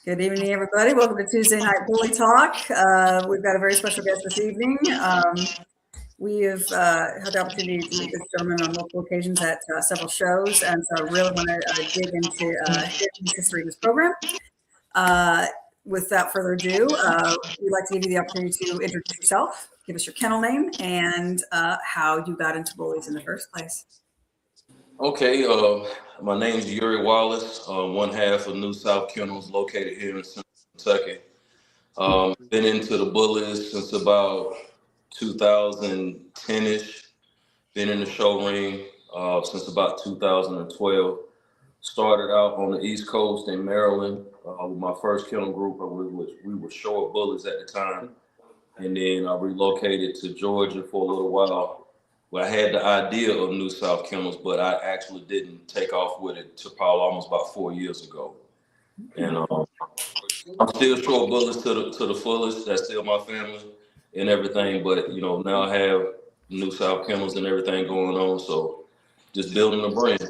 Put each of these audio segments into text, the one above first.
Good evening, everybody. Welcome to Tuesday Night Bully Talk. We've got a very special guest this evening. We have had the opportunity to meet this gentleman on multiple occasions at several shows, and so I really want to dig into his history of this program. Without further ado, we'd like to give you the opportunity to introduce yourself, give us your kennel name, and how you got into bullies in the first place. Okay, my name is Yuri Wallace, one half of New South Kennels, located here in Central Kentucky. Been into the bullies since about 2010-ish. Been in the show ring since about 2012. Started out on the East Coast in Maryland with my first kennel group. We were short bullies at the time. And then I relocated to Georgia for a little while. Well, I had the idea of New South Kennels, but I actually didn't take off with it till probably almost about 4 years ago. And I'm still short bullies to the fullest. That's still my family and everything. But now I have New South Kennels and everything going on. So just building a brand.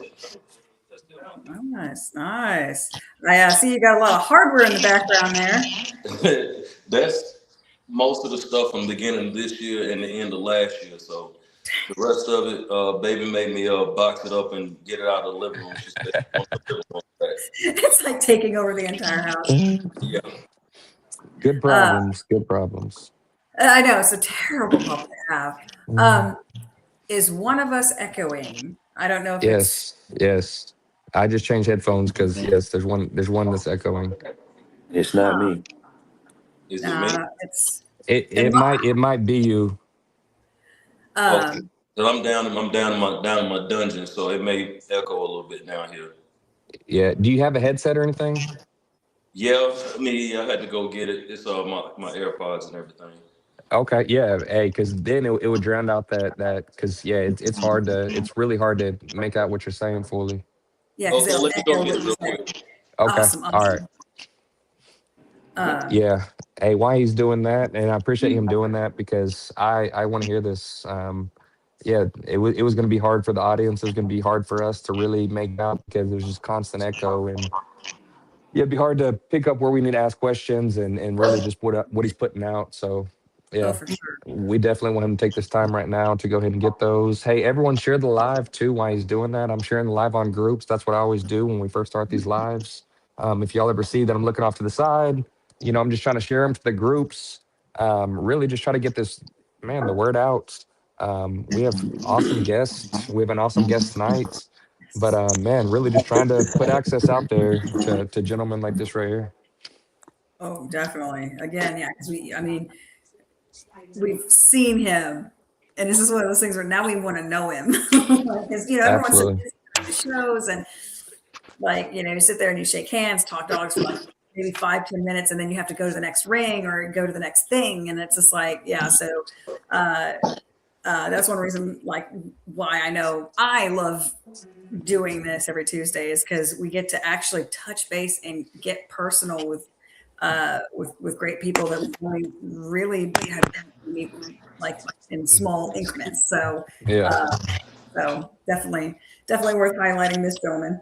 Nice. I see you got a lot of hardware in the background there. That's most of the stuff from the beginning of this year and the end of last year. So the rest of it, baby made me box it up and get it out of the living room. It's like taking over the entire house. Yeah. Good problems. I know, it's a terrible problem to have. Is one of us echoing? I don't know if Yes. I just changed headphones because yes, there's one that's echoing. It's not me. Is it me? It might be you. Okay. I'm down in my dungeon, so it may echo a little bit down here. Yeah. Do you have a headset or anything? Yeah, I had to go get it. It's my AirPods and everything. Okay. Yeah. Hey, because then it would drown out that because it's really hard to make out what you're saying fully. Yeah. Okay, let me go get it real quick. Okay. Awesome. All right. Yeah. Hey, why he's doing that, and I appreciate him doing that because I want to hear this. Yeah, it was going to be hard for the audience. It was going to be hard for us to really make out because there's just constant echo, and yeah, it'd be hard to pick up where we need to ask questions and really just what he's putting out. So yeah, for sure. We definitely want him to take this time right now to go ahead and get those. Hey, everyone, share the live too while he's doing that. I'm sharing the live on groups. That's what I always do when we first start these lives. If y'all ever see that I'm looking off to the side, I'm just trying to share them to the groups. Really just try to get the word out. We have awesome guests. We have an awesome guest tonight. But really just trying to put access out there to gentlemen like this right here. Oh, definitely. Again, yeah, because we've seen him, and this is one of those things where now we want to know him. Because everyone's the shows and you sit there and you shake hands, talk dogs for like maybe 5-10 minutes, and then you have to go to the next ring or go to the next thing, and it's just like, yeah. So that's one reason why I know I love doing this every Tuesday is because we get to actually touch base and get personal with great people that we really have to meet in small increments. So yeah. So definitely worth highlighting this gentleman.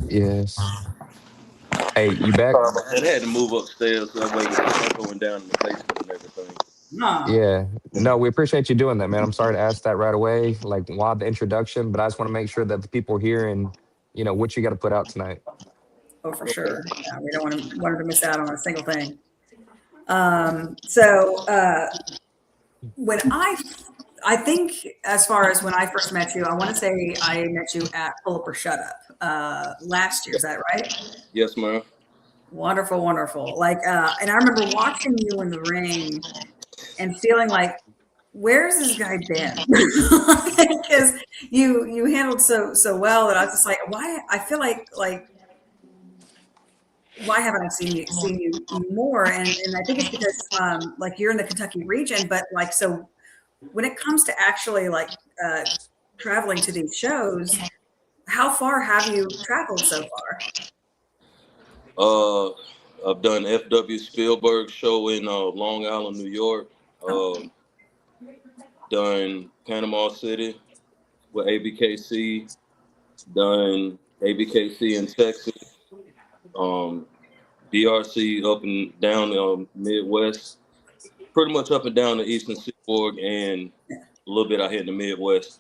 Yes. Hey, you back? I had to move upstairs so that way it's going down in the basement and everything. Yeah. No, we appreciate you doing that, man. I'm sorry to ask that right away, why the introduction, but I just want to make sure that the people here and what you got to put out tonight. Oh, for sure. Yeah, we don't want them to miss out on a single thing. So when I think as far as when I first met you, I want to say I met you at Pull Up or Shut Up last year. Is that right? Yes, ma'am. Wonderful. And I remember watching you in the ring and feeling like, where's this guy been? Because you handled so well that I was just like, why? I feel like why haven't I seen you more? And I think it's because you're in the Kentucky region, but so when it comes to actually traveling to these shows, how far have you traveled so far? I've done F.W. Spielberg's show in Long Island, New York. Done Panama City with ABKC. Done ABKC in Texas, um, BRC up and down the Midwest, pretty much up and down the Eastern Seaboard, and a little bit out here in the Midwest.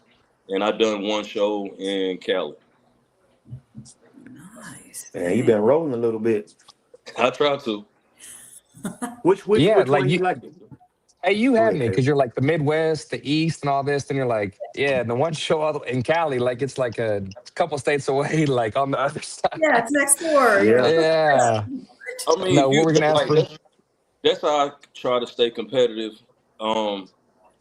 And I done one show in Cali. Nice. Man, you been rolling a little bit. I try to. Which Yeah, which like one you you. like? Hey, you Go had ahead, me Kay. because you're like the Midwest, the East, and all this. And you're like, yeah, the one show in Cali, like it's like a couple states away, like on the other side. Yeah, it's next door. You're Yeah. Yeah. I mean, No, if what you we're gonna ask like, for? that's how I try to stay competitive. Um,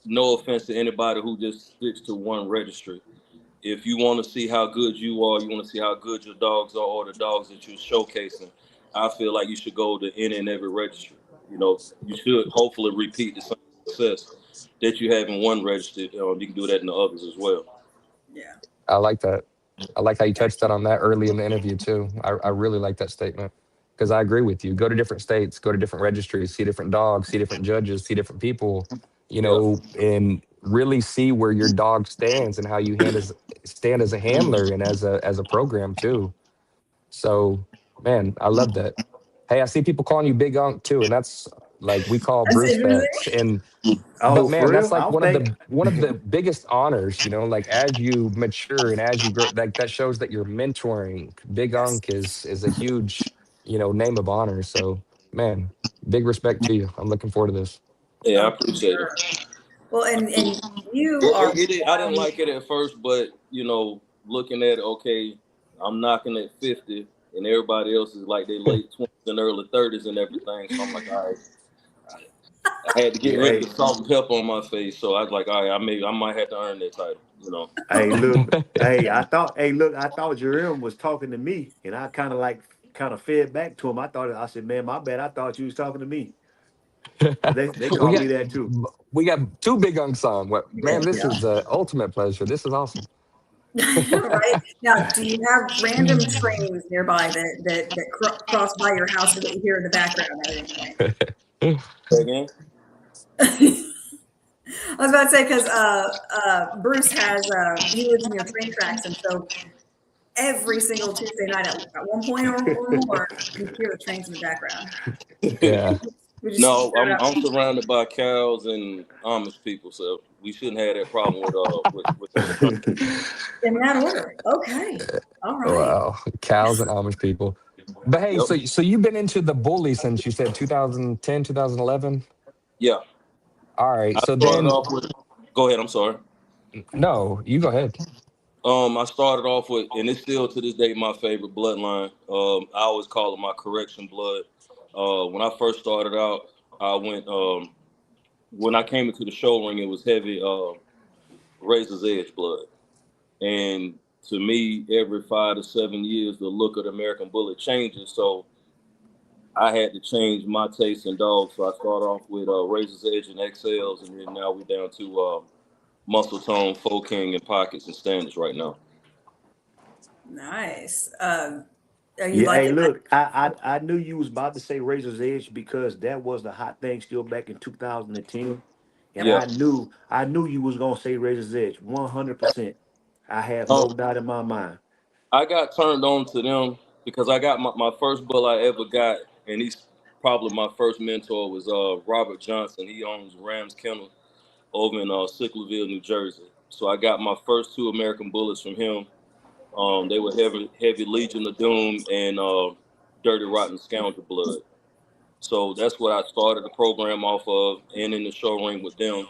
no offense to anybody who just sticks to one registry. If you want to see how good you are, you want to see how good your dogs are, or the dogs that you're showcasing, I feel like you should go to any and every registry. You know, you should hopefully repeat the same success that you have in one registry. You can do that in the others as well. Yeah. I like that. I like how you touched that on that early in the interview too. I really like that statement because I agree with you. Go to different states, go to different registries, see different dogs, see different judges, see different people, Yeah, and really see where your dog stands and how you stand as a handler and as a program too. So, man, I love that. Hey, I see people calling you Big Unk too, and that's like we call I Bruce said, really? that. And Oh, but for man, that's real? like I was thinking. one of the biggest honors, like as you mature and as you grow, like that shows that you're mentoring. Big Yes. Unk is a huge, name of honor. So, man, big respect to you. I'm looking forward to this. yeah, I Oh, for appreciate it. sure. Well, and you are I didn't one. like it at first, but looking at it, okay, I'm knocking at 50, and everybody else is like they late 20s and early 30s and everything. So I'm like, all right, I had to get Yeah, rid of hey, the salt and pepper on my face. So I was like, all right, I might have to earn that title. hey, look, hey, I thought Jerem was talking to me, and I kind of fed back to him. I said, man, my bad. I thought you was talking to me. They we called got me that too. we got two Big Unks on. What man? This Yeah. is the ultimate pleasure. This is awesome. Right now, do you have random trains nearby that cross by your house or that you hear in the background at any point? Say again? I was about to say because Bruce he lives near train tracks, and so every single Tuesday night at one point or more, you hear the trains in the background. Yeah. We just No, shut up I'm surrounded by cows and Amish people, so we shouldn't have that problem with those trains. in that order. Okay, all right. Wow, cows and Amish people. But hey, Yep. so you've been into the bully since you said 2010, 2011. Yeah. All right. I So started then, off with. Go ahead. I'm sorry. no, you go ahead. I started off with, and it's still to this day my favorite bloodline. I always call it my correction blood. When I first started out, I went. When I came into the show ring, it was heavy razor's edge blood, and to me, every 5 to 7 years, the look of the American Bullet changes. So I had to change my taste in dogs. So I started off with razor's edge and XLs, and then now we're down to muscle tone, faux king, and pockets and standards right now. Nice. Are you Yeah, like hey, it? look, I knew you was about to say Razor's Edge because that was the hot thing still back in 2010, and Yeah. I knew you was gonna say Razor's Edge 100%. I have Um, no doubt in my mind. I got turned on to them because I got my first bull I ever got, and he's probably my first mentor was Robert Johnson. He owns Rams Kennels over in Sicklerville, New Jersey. So I got my first two American Bullets from him. They were heavy Legion of Doom and Dirty Rotten Scoundrel Blood. So that's what I started the program off of, and in the show ring with them.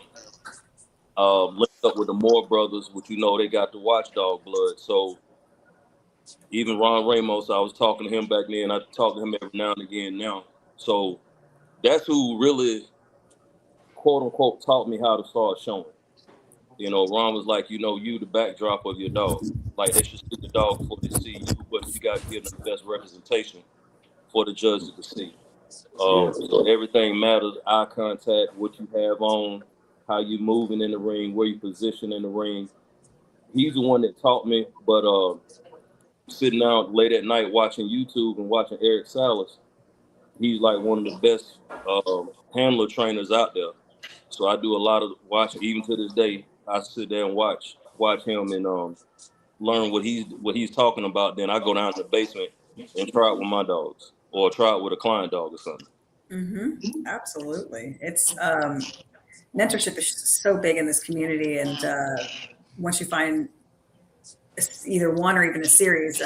Linked up with the Moore brothers, which they got the Watchdog Blood. So even Ron Ramos, I was talking to him back then. I talk to him every now and again now. So that's who really, quote unquote, taught me how to start showing. Ron was like, you the backdrop of your dog. Like they should see the dog before they see you, but you got to give them the best representation for the judges to see. Yeah, So everything matters: eye contact, what you have on, how you moving in the ring, where you position in the ring. He's the one that taught me. But sitting down late at night watching YouTube and watching Eric Salas, he's like one of the best handler trainers out there. So I do a lot of watching. Even to this day, I sit there and watch him and learn what he's talking about, then I go down to the basement and try it with my dogs, or try it with a client dog or something. Absolutely. It's mentorship is so big in this community, and once you find either one or even a series,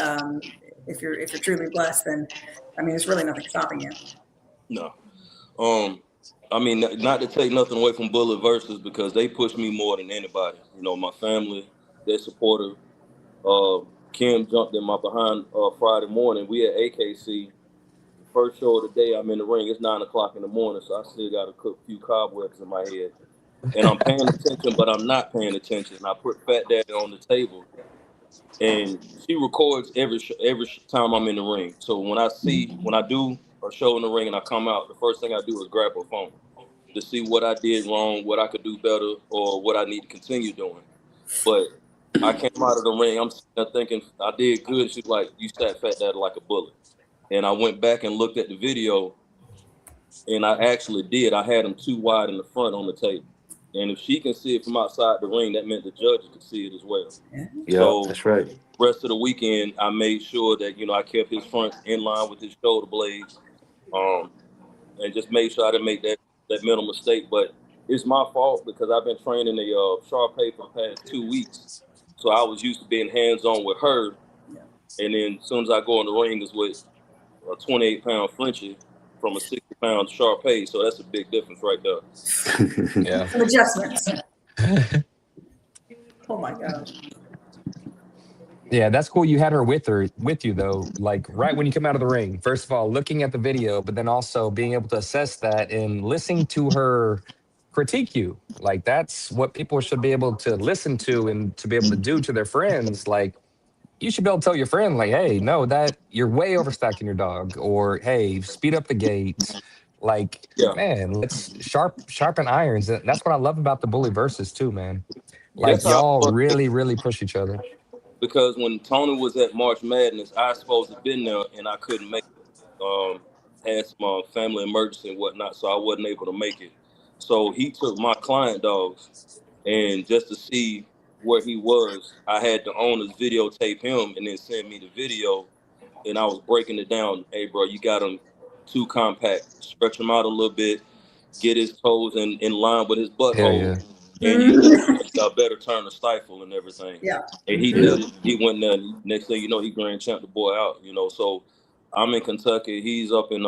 if you're truly blessed, then I mean, there's really nothing stopping you. No. I mean, not to take nothing away from Bullet Versus, because they push me more than anybody. You know, my family, they're supportive. Kim jumped in my behind Friday morning. We at AKC. First show of the day, I'm in the ring. It's 9 o'clock in the morning, so I still got to cook a few cobwebs in my head. And I'm paying attention, but I'm not paying attention. I put Fat Daddy on the table, and she records every time I'm in the ring. So when I do a show in the ring and I come out, the first thing I do is grab her phone to see what I did wrong, what I could do better, or what I need to continue doing. But I came out of the ring, I'm sitting there thinking I did good. She's like, "You sat Fat Daddy like a bullet." And I went back and looked at the video, and I actually did. I had him too wide in the front on the table. And if she can see it from outside the ring, that meant the judges could see it as well. Yeah, so that's right. Rest of the weekend, I made sure that, you know, I kept his front in line with his shoulder blades, and just made sure I didn't make that mental mistake. But it's my fault because I've been training the Sharpay for the past 2 weeks. So I was used to being hands-on with her. And then as soon as I go in the ring is with a 28-pound Frenchie from a 60-pound Sharpay. So that's a big difference right there. Yeah. Some adjustments. Oh my God. Yeah, that's cool. You had her with you though, like right when you come out of the ring. First of all, looking at the video, but then also being able to assess that and listening to her critique you. Like that's what people should be able to listen to and to be able to do to their friends. Like you should be able to tell your friend, like, hey, no, that you're way overstacking your dog, or hey, speed up the gate. Like, Yeah. man, let's sharpen irons. That's what I love about the bully versus too, man. Like That's how y'all really, really push each other. because when Tony was at March Madness, I was supposed to have been there and I couldn't make it. Had some family emergency and whatnot, so I wasn't able to make it. So he took my client dogs, and just to see where he was, I had the owners videotape him and then send me the video, and I was breaking it down. Hey, bro, you got him too compact. Stretch him out a little bit. Get his toes in line with his butthole. Yeah. And you got a better turn to stifle and everything. Yeah. And he did it. He went there. Next thing you know, he grand champ the boy out. You know, so I'm in Kentucky. He's up in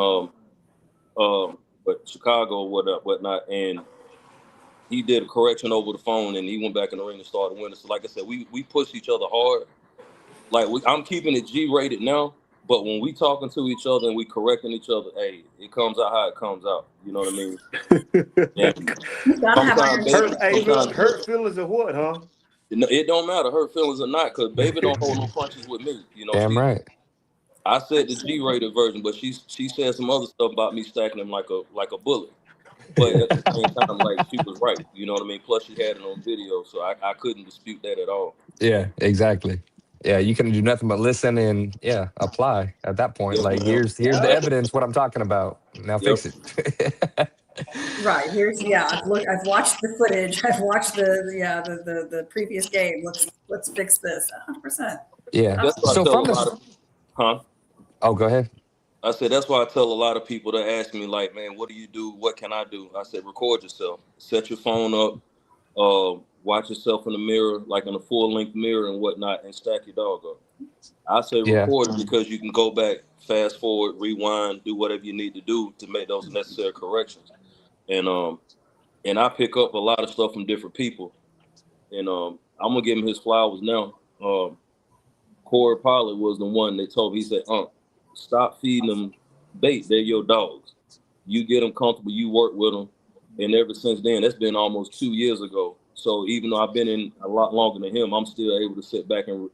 Chicago, whatnot, and he did a correction over the phone, and he went back in the ring and started winning. So, like I said, we push each other hard. Like I'm keeping it G-rated now, but when we talking to each other and we correcting each other, hey, it comes out how it comes out. You know what I mean? Hurt feelings or what, huh? It don't matter hurt feelings or not, because baby don't hold no punches with me. You know, Damn right. I said the G-rated version, but she said some other stuff about me stacking him like a bullet. But at the same time, like she was right. You know what I mean? Plus she had it on video, so I couldn't dispute that at all. Yeah, exactly. Yeah, you can do nothing but listen and apply at that point. Yep, Like here's the evidence, what I'm talking about. Now fix it. Right. I've watched the footage. I've watched the previous game. Let's fix this. 100%. Yeah. That's why So I tell from a lot of, huh? Oh, go ahead. I said that's why I tell a lot of people that ask me, like, man, what do you do? What can I do? I said, record yourself. Set your phone up. Watch yourself in the mirror, like in a full-length mirror and whatnot, and stack your dog up. I say record it because you can go back, fast forward, rewind, do whatever you need to do to make those necessary corrections. And I pick up a lot of stuff from different people. And I'm gonna give him his flowers now. Corey Pollard was the one that told me, he said, stop feeding them bait. They're your dogs. You get them comfortable, you work with them. And ever since then, that's been almost 2 years ago. So even though I've been in a lot longer than him, I'm still able to sit back and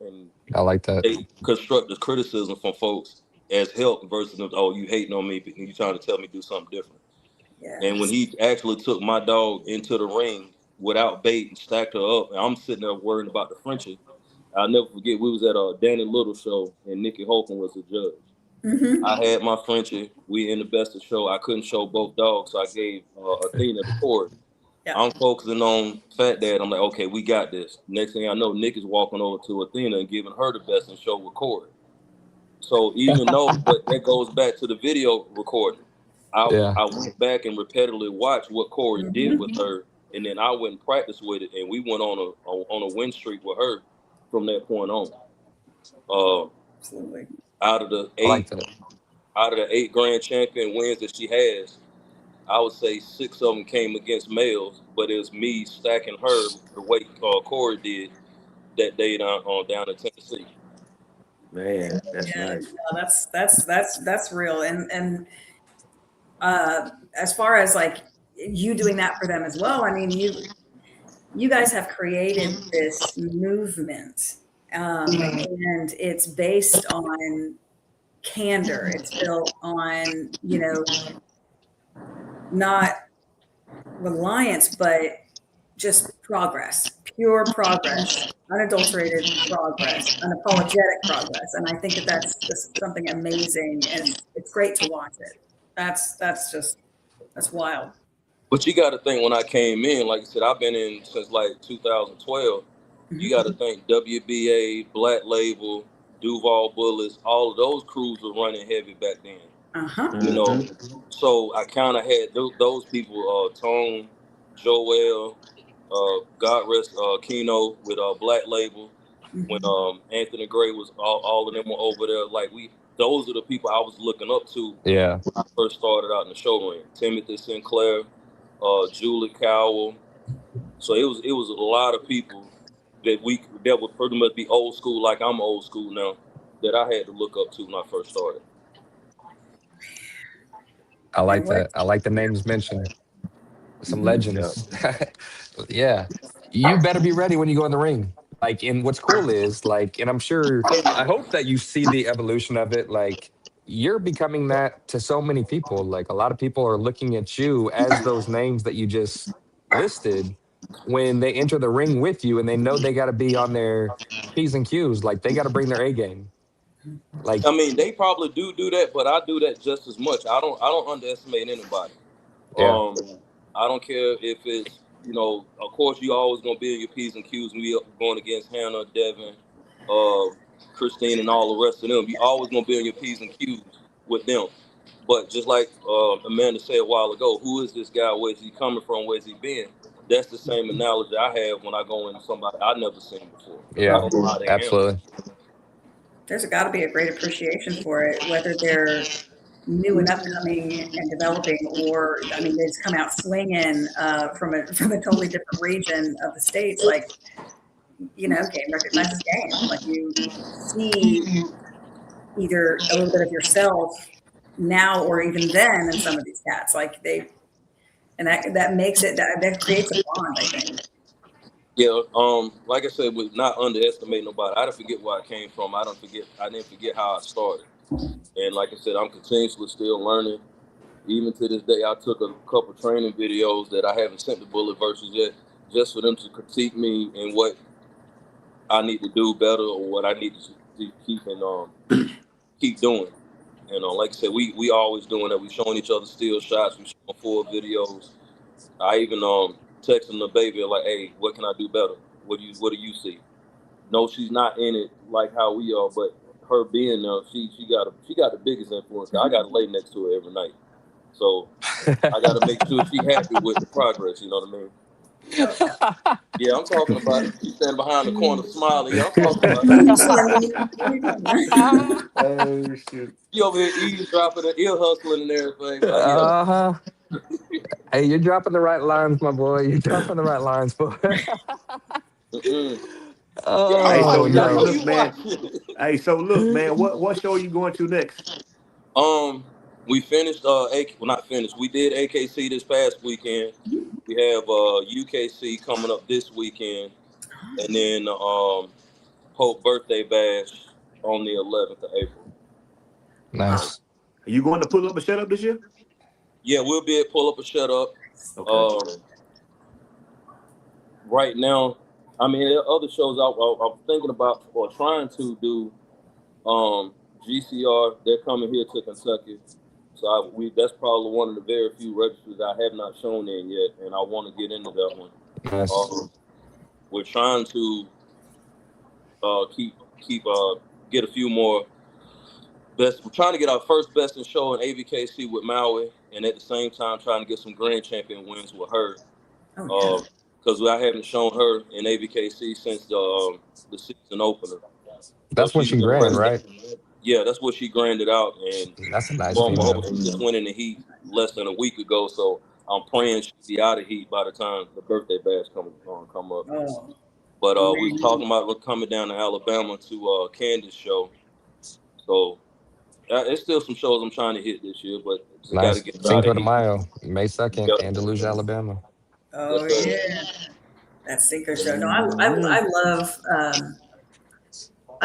I like that. take constructive criticism from folks as help versus, oh, you hating on me and you trying to tell me to do something different. Yes. And when he actually took my dog into the ring without bait and stacked her up, and I'm sitting there worrying about the Frenchie. I'll never forget, we was at a Danny Little show and Nikki Holcomb was the judge. Mm-hmm. I had my Frenchie. We in the best of show. I couldn't show both dogs, so I gave Athena the cord. Yeah. I'm focusing on Fat Dad. I'm like, okay, we got this. Next thing I know, Nick is walking over to Athena and giving her the best in show record. So even though, but that goes back to the video recording. Yeah. I went back and repetitively watched what Corey did with Mhm. her, and then I went and practiced with it, and we went on a win streak with her from that point on. Absolutely. Out of the I like eight that. out of the 8 grand champion wins that she has, I would say 6 of them came against males, but it was me stacking her the way Corey did that day down in Tennessee. Man, that's Yeah, nice. no, that's real. And as far as like you doing that for them as well, I mean, you guys have created this movement, and it's based on candor. It's built on, not reliance, but just progress, pure progress, unadulterated progress, unapologetic progress. And I think that that's just something amazing, and it's great to watch it. That's wild. But you got to think when I came in, like I said, I've been in since like 2012. You got to Mhm. think WBA, Black Label, Duval Bullets, all of those crews were running heavy back then. Uh-huh. You know, Mm-hmm. so I kind of had those people, Tone, Joel, God rest Keno with Black Label. When Mhm. Anthony Gray was all of them were over there, like those are the people I was looking up to Yeah. when I first started out in the show ring. Timothy Sinclair, Julie Cowell. So it was a lot of people that would pretty much be old school, like I'm old school now, that I had to look up to when I first started. I And like what that. I like the names mentioned. Some Mhm. Yeah. legends. Yeah. You better be ready when you go in the ring. Like, and what's cool is like, and I'm sure, I hope that you see the evolution of it. Like, you're becoming that to so many people. Like, a lot of people are looking at you as those names that you just listed when they enter the ring with you, and they know they got to be on their P's and Q's. Like, they got to bring their A game. Like, I mean, they probably do that, but I do that just as much. I don't underestimate anybody. yeah, Um, I don't care if it's of course you always gonna be in your P's and Q's when we going against Hannah, Devin, uh, Christine, and all the rest of them. You always gonna be in your P's and Q's with them. But just like Amanda said a while ago, who is this guy? Where's he coming from? Where's he been? That's the same analogy I have when I go into somebody I never seen before because I yeah, don't know how they handle it. absolutely. There's got to be a great appreciation for it, whether they're new and upcoming and developing, or I mean, they just come out swinging from a totally different region of the states. Like, game recognizes game. Like you see either a little bit of yourself now or even then in some of these cats. Like and that makes it that creates a bond, I think. Yeah, like I said, with not underestimate nobody. I didn't forget where I came from. I didn't forget how I started. And like I said, I'm continuously still learning. Even to this day, I took a couple training videos that I haven't sent to Bullet versus yet, just for them to critique me and what I need to do better or what I need to keep doing. And like I said, we always doing that. We showing each other still shots. We showing full videos. I even texting the baby like, hey, what can I do better? What do you see? No, she's not in it like how we are, but her being there, she got the biggest influence. I got to lay next to her every night, so I got to make sure she happy with the progress. You know what I mean? Oh, Yeah, I'm talking about it. She's standing behind the corner smiling. Yeah, I'm talking about it. yeah. What are you talking about? Oh shoot. She over here eavesdropping and ear hustling and everything. Like, yeah. Uh-huh. Hey, you're dropping the right lines, my boy. You're dropping the right lines, boy. Mm-mm. Yeah, I'm Hey, so Oh watching. I look, know no. look, you man. watching. Hey, so look, man. What show are you going to next? Um, we finished well, not finished. We did AKC this past weekend. We have UKC coming up this weekend, and then Hope birthday bash on the 11th of April. Nice. Are you going to pull up a shut up this year? Yeah, we'll be at Pull Up a Shut Up. Okay. Um, right now, I mean, there are other shows I'm thinking about or trying to do. GCR, they're coming here to Kentucky. So that's probably one of the very few registries I have not shown in yet, and I want to get into that one. Nice. We're trying to keep get a few more best. We're trying to get our first best in show in AVKC with Maui, and at the same time trying to get some grand champion wins with her. Oh, Because I haven't shown her in AVKC since the season opener. So That's when she's she been grand, pressing. right? Yeah, that's what she grinded out, and That's a nice long behold, female. she just went in the heat less than a week ago. So I'm praying she'll be out of heat by the time the birthday bash come up. oh, But we was man. talking about coming down to Alabama to Candace show. So it's still some shows I'm trying to hit this year, but just got to Nice. get out of Cinco de heat. Mayo, May 2nd, Yep. Andalusia, Alabama. Oh, Yes, sir. yeah. That Cinco show. No, I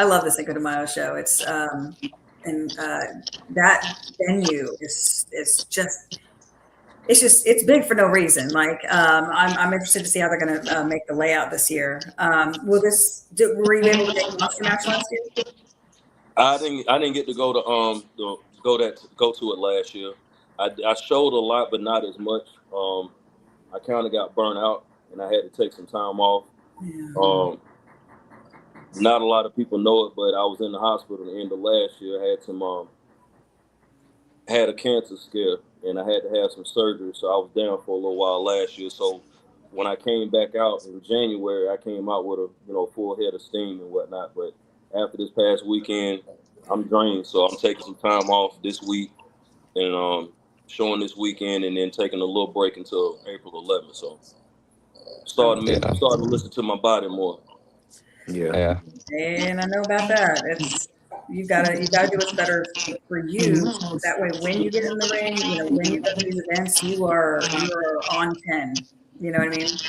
love the Cinco de Mayo show. And that venue it's big for no reason. Like, I'm interested to see how they're going to make the layout this year. Were you able to make Monster Mash last year? I didn't get to go to go to it last year. I showed a lot, but not as much. I kind of got burnt out, and I had to take some time off. Yeah. Not a lot of people know it, but I was in the hospital at the end of last year. I had a cancer scare, and I had to have some surgery, so I was down for a little while last year. So when I came back out in January, I came out with a full head of steam and whatnot. But after this past weekend, I'm drained, so I'm taking some time off this week and showing this weekend, and then taking a little break until April 11th. So starting to listen to my body more. Yeah. Yeah. And I know about that. You gotta do what's better for you. That way, when you get in the ring, when you go to these events, you are on 10. You know what I mean?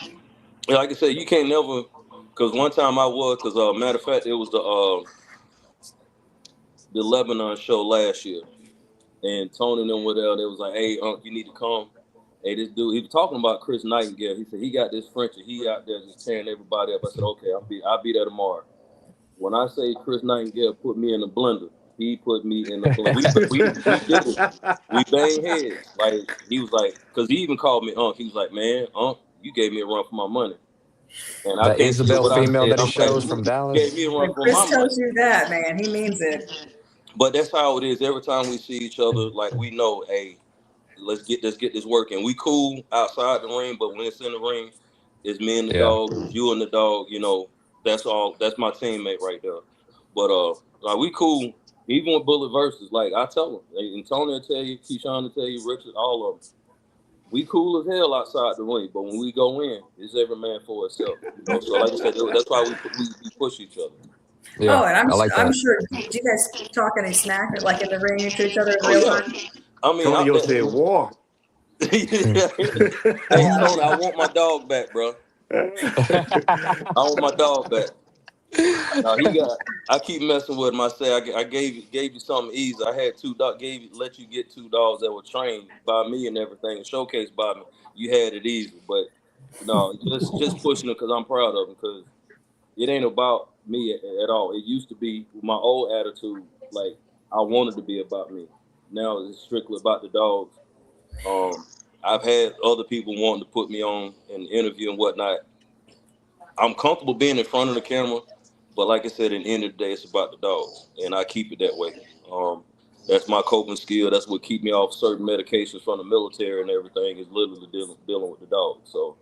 Like I said, you can't never, because one time because matter of fact, it was the Lebanon show last year, and Tony and them were there. They was like, "Hey, you need to come." Hey, this dude, he was talking about Chris Nightingale. He said he got this Frenchie. He out there just tearing everybody up. I said, "Okay, I'll be there tomorrow." When I say Chris Nightingale put me in the blender, he put me in the blender. We did it. We banged heads. Like, he was like, because he even called me Unc. He was like, "Man, Unc, you gave me a run for my money." And I The can't say Isabel what I female said. that he I'm like, shows "You from gave me a Dallas. run When for my Chris money." tells you that, man, he means it. But that's how it is. Every time we see each other, like, we know, hey, let's get this working. We cool outside the ring, but when it's in the ring, it's me and the Yeah. dog, it's you and the dog. That's all. That's my teammate right there. But like, we cool. Even with Bullet versus, like, I tell them, and Tony will tell you, Keyshawn will tell you, Richard, all of them. We cool as hell outside the ring, but when we go in, it's every man for itself. So like I said, that's why we push each other. Oh, Yeah. and I like I'm that. sure. Do you guys talk any smack like in the ring to each other in Oh real yeah, time? I mean, Tonyo said war. Hey Tony, I want my dog back, bro. I want my dog back. No, I keep messing with him. I say I gave you something easy. I had two dogs. Let you get two dogs that were trained by me and everything, and showcased by me. You had it easy, but no, just pushing it because I'm proud of him. Because it ain't about me at all. It used to be my old attitude. Like, I wanted to be about me. Now it's strictly about the dogs. I've had other people wanting to put me on an interview and whatnot. I'm comfortable being in front of the camera, but like I said, at the end of the day, it's about the dogs, and I keep it that way. That's my coping skill. That's what keep me off certain medications from the military and everything. Is literally dealing with the dogs. So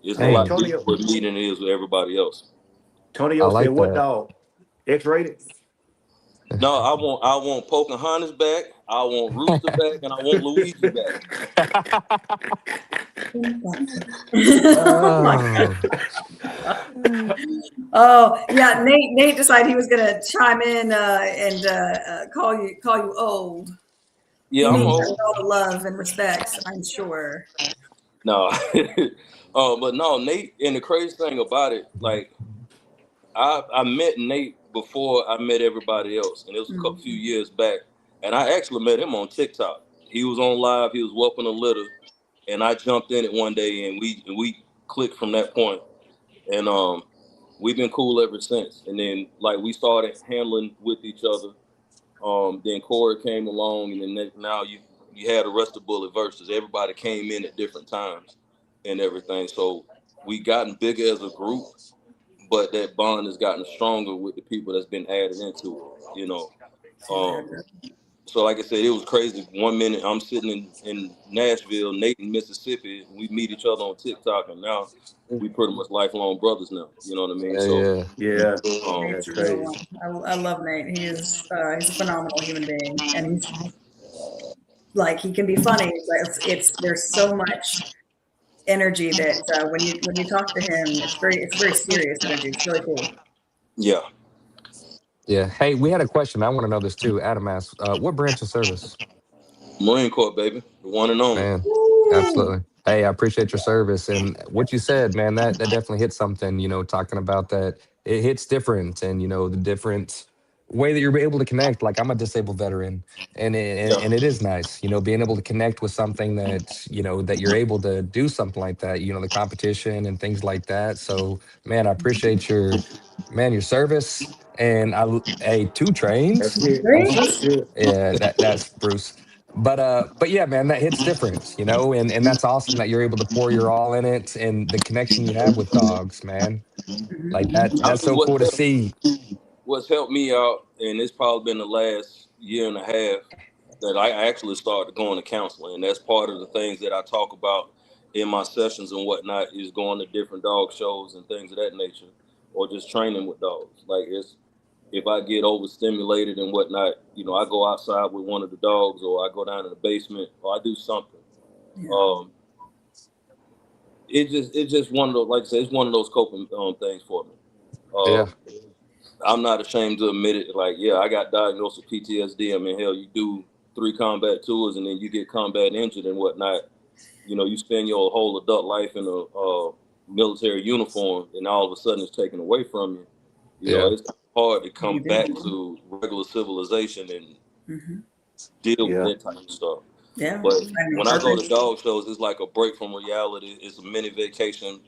it's a Hey, lot Mm, deeper Tonyo. with me than it is with everybody else. I Tonyo said, like what that. dog? X-rated? No, I want Pocahontas back. I want Rooster back, and I want Luigi back. Oh my Oh, God. Oh yeah, Nate decided he was gonna chime in and call you old. He Yeah, I'm means that with old. all the love and respect, I'm sure. No, but no, Nate. And the crazy thing about it, like, I met Nate before I met everybody else, and it was a couple few Mhm. years back. And I actually met him on TikTok. He was on live. He was whooping a litter, and I jumped in it one day, and we clicked from that point. And we've been cool ever since. And then, like, we started handling with each other. Then Corey came along, and then now you had Arrested Bullet versus everybody came in at different times and everything. So we gotten bigger as a group, but that bond has gotten stronger with the people that's been added into it, you know. So like I said, it was crazy. 1 minute I'm sitting in Nashville, Nate in Mississippi. We meet each other on TikTok, and now we pretty much lifelong brothers now. You know what I mean? Yeah, Yeah, Nate's that's a real crazy. one. I love Nate. He's a phenomenal human being, and he's like he can be funny, but there's so much energy that when you talk to him, it's very serious energy. It's really cool. Yeah. yeah. Hey, we had a question. I want to know this too. Adam asked, what branch of service? Marine Corps, baby, the one and only. Man, Woo! absolutely. Hey, I appreciate your service and what you said, man. That definitely hit something. Talking about that, it hits different, and the different way that you're able to connect. Like I'm a disabled veteran, and Yeah. and it is nice, being able to connect with something that that you're able to do something like that. The competition and things like that. So, man, I appreciate your service, and hey, 2 trains. That's it. I'm so, That's it. yeah, that's Bruce. But yeah, man, that hits different, and that's awesome that you're able to pour your all in it and the connection you have with dogs, man. Like I that's mean, so cool to see. what's helped me out, and it's probably been the last year and a half that I actually started going to counseling, and that's part of the things that I talk about in my sessions and whatnot is going to different dog shows and things of that nature, or just training with dogs. Like it's if I get overstimulated and whatnot, I go outside with one of the dogs, or I go down in the basement, or I do something. Yeah. Um, it's just one of those, like I said, it's one of those coping things for me. Yeah, Um, I'm not ashamed to admit it. Like, yeah, I got diagnosed with PTSD. I mean, hell, you do 3 combat tours and then you get combat injured and whatnot. You spend your whole adult life in a military uniform, and all of a sudden it's taken away from you. yeah, It's hard to What do come you back do? to regular civilization and Mm-hmm. deal with Yeah. that type of stuff. Yeah. But Finding when I go to purpose. dog shows, it's like a break from reality. It's a mini vacation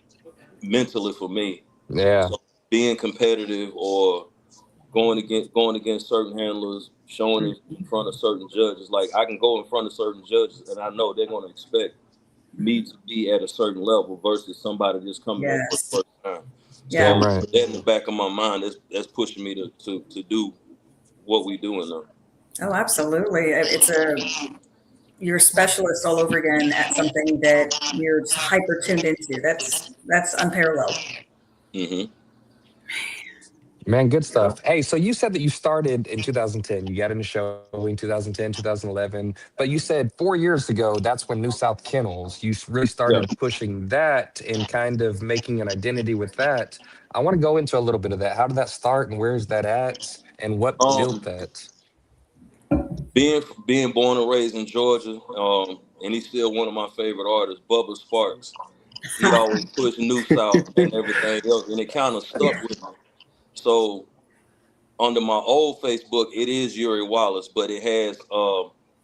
mentally for me. yeah, So being competitive or going against certain handlers, showing in front of certain judges. Like I can go in front of certain judges, and I know they're going to expect me to be at a certain level versus somebody just coming in for the Yes. first time. Yeah. damn So right. that in the back of my mind, that's pushing me to do what we doing now. Oh, absolutely. You're a specialist all over again at something that you're hyper tuned into. That's unparalleled. Hmm. Man, good Yeah. stuff. Hey, so you said that you started in 2010. You got into showing 2010, 2011, but you said 4 years ago, that's when New South Kennels, really Yeah. started pushing that and kind of making an identity with that. I want to go into a little bit of that. How did that start and where's that at and what built Um, that? being born and raised in Georgia, and he's still one of my favorite artists, Bubba Sparks. He always pushed New South and everything else, and it kind of stuck Yeah. with me. So under my old Facebook, it is Yuri Wallace, but it has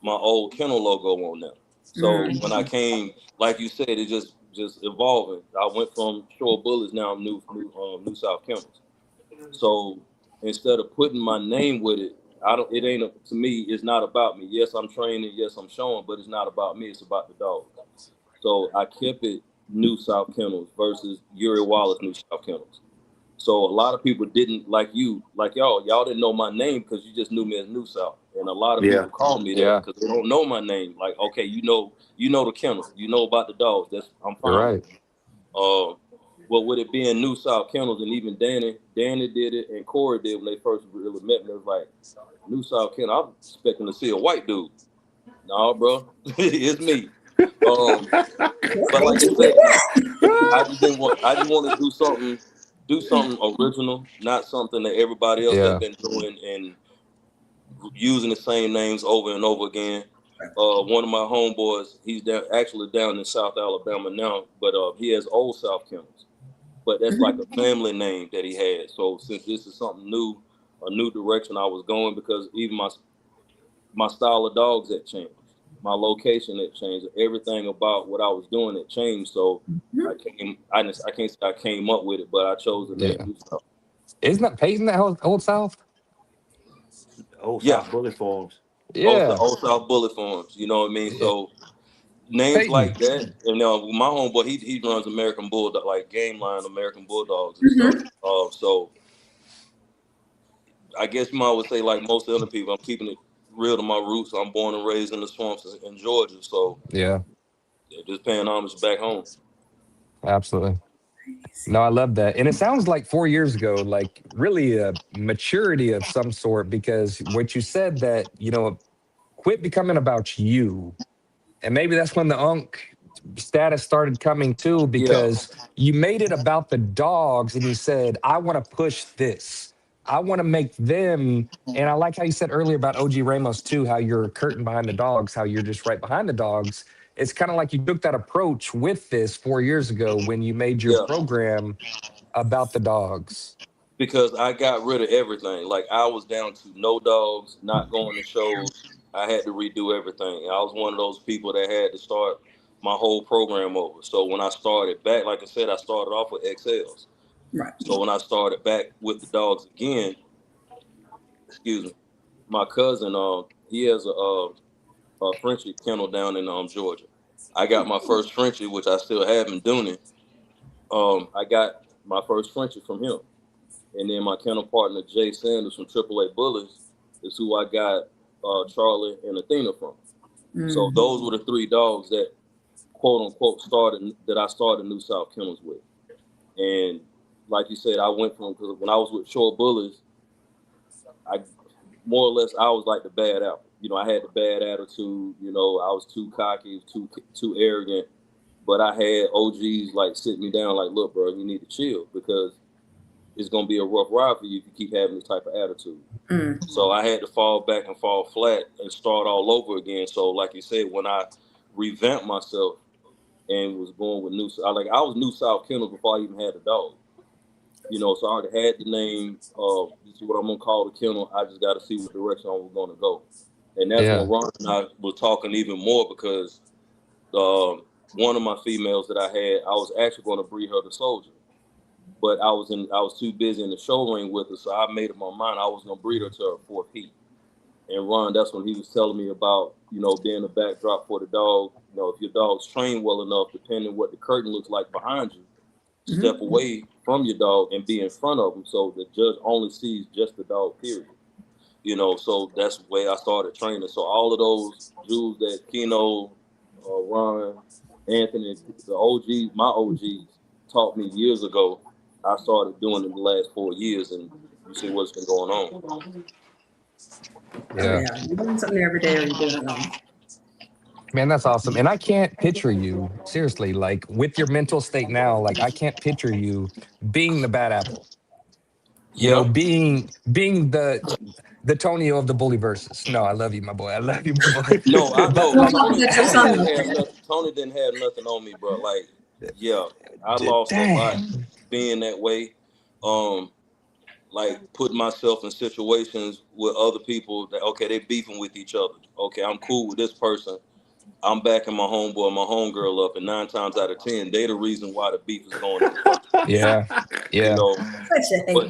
my old kennel logo on there. So Mm. when I came, like you said, it just evolving. I went from Shore Bullets, now I'm New South Kennels. So instead of putting my name with it, I don't. It ain't to me. It's not about me. Yes, I'm training. Yes, I'm showing, but it's not about me. It's about the dogs. So I kept it New South Kennels versus Yuri Wallace New South Kennels. So a lot of people didn't like you, like y'all didn't know my name because you just knew me as New South. And a lot of Yeah. people call me that Yeah, because they don't know my name. Like, okay, you know the kennel, you know about the dogs. I'm you're fine with right. it. Uh, but with it being New South Kennels, and even Danny did it, and Corey did when they first really met me. It was like New South Kennel. I'm expecting to see a white dude. No, bro, it's me. What But like made I you said, do that? I just want to do something original, not something that everybody else has Yeah. been doing and using the same names over and over again. One of my homeboys, he's actually down in South Alabama now, but he has Old South Kennels. But that's like a family name that he had. So since this is something new, a new direction I was going, because even my style of dogs had changed, my location had changed, everything about what I was doing had changed. So I can't say I came up with it, but I chose the name Yeah. New South. Isn't that Peyton that Old South? Old Yeah, South Bullet Forms. Yeah. Old South Bullet Farms. You know what I mean? Yeah. So names Peyton. like that, and my homeboy, he runs American Bulldog, like Game Line American Bulldogs and stuff. Mhm. So I guess you might would say, like most other people, I'm keeping it real to my roots. I'm born and raised in the swamps in Georgia, so Yeah, just paying homage back home. absolutely. No, I love that. And it sounds like 4 years ago, like really a maturity of some sort, because what you said that, quit becoming about you. And maybe that's when the unk status started coming too, Yeah, because you made it about the dogs and you said, I want to push this. I want to make them. And I like how you said earlier about OG Ramos too, how you're a curtain behind the dogs, how you're just right behind the dogs. It's kind of like you took that approach with this 4 years ago when you made your yeah. program about the dogs. Because I got rid of everything. Like I was down to no dogs, not going to shows. I had to redo everything. I was one of those people that had to start my whole program over. So when I started back, like I said, I started off with XLs. Right. So when I started back with the dogs again, excuse me, my cousin, he has a Frenchie kennel down in Georgia. I got my first Frenchie, which I still have in Dooney. I got my first Frenchie from him. And then my kennel partner, Jay Sanders from AAA Bullies, is who I got Charlie and Athena from. So Mm. those were the three dogs that, quote unquote, I started New South Kennels with. And like you said, I went from, because when I was with Shore Bullies, I more or less I was like the bad apple. I had the bad attitude. I was too cocky, too arrogant. But I had OGs like sit me down, like, look, bro, you need to chill because it's gonna be a rough ride for you if you keep having this type of attitude. Mm. So I had to fall back and fall flat and start all over again. So like you said, when I revamped myself and was going with I was New South Kennels before I even had a dog. So I already had the name. This is what I'm gonna call the kennel. I just got to see what direction I was gonna go, and that's when Yeah. Ron and I were talking even more because one of my females that I had, I was actually going to breed her to Soldier, but I was too busy in the show ring with her, so I made up my mind I was gonna breed her to her fourth heat. And Ron, that's when he was telling me about being a backdrop for the dog. If your dog's trained well enough, depending what the curtain looks like behind you, Mhm. step away from your dog and be in front of him, so the judge only sees just the dog. Period. So that's the way I started training. So all of those Jews that Keno, Ron, Anthony, the OGs, my OGs taught me years ago. I started doing it in the last 4 years, and you see what's been going on. Oh Yeah. yeah, you're doing something new every day, or you're doing it wrong. Man, that's awesome. And I can't picture you, seriously, like with your mental state now, like I can't picture you being the bad apple. Yeah. Being the Tonio of the bully verses. No, I love you, my boy. I love you, my boy. No, I know. Don't Like, tell me Tony, that's your Tony son. didn't have nothing. Tony didn't have nothing on me, bro. Like, yeah, I lost a lot dang. being that way. Um, like putting myself in situations with other people that okay, they beefing with each other. Okay, I'm cool with this person. I'm backing my homeboy, my homegirl up, and 9 times out of 10, they the reason why the beef is going in the first place. Yeah. You Yeah. know, I should hate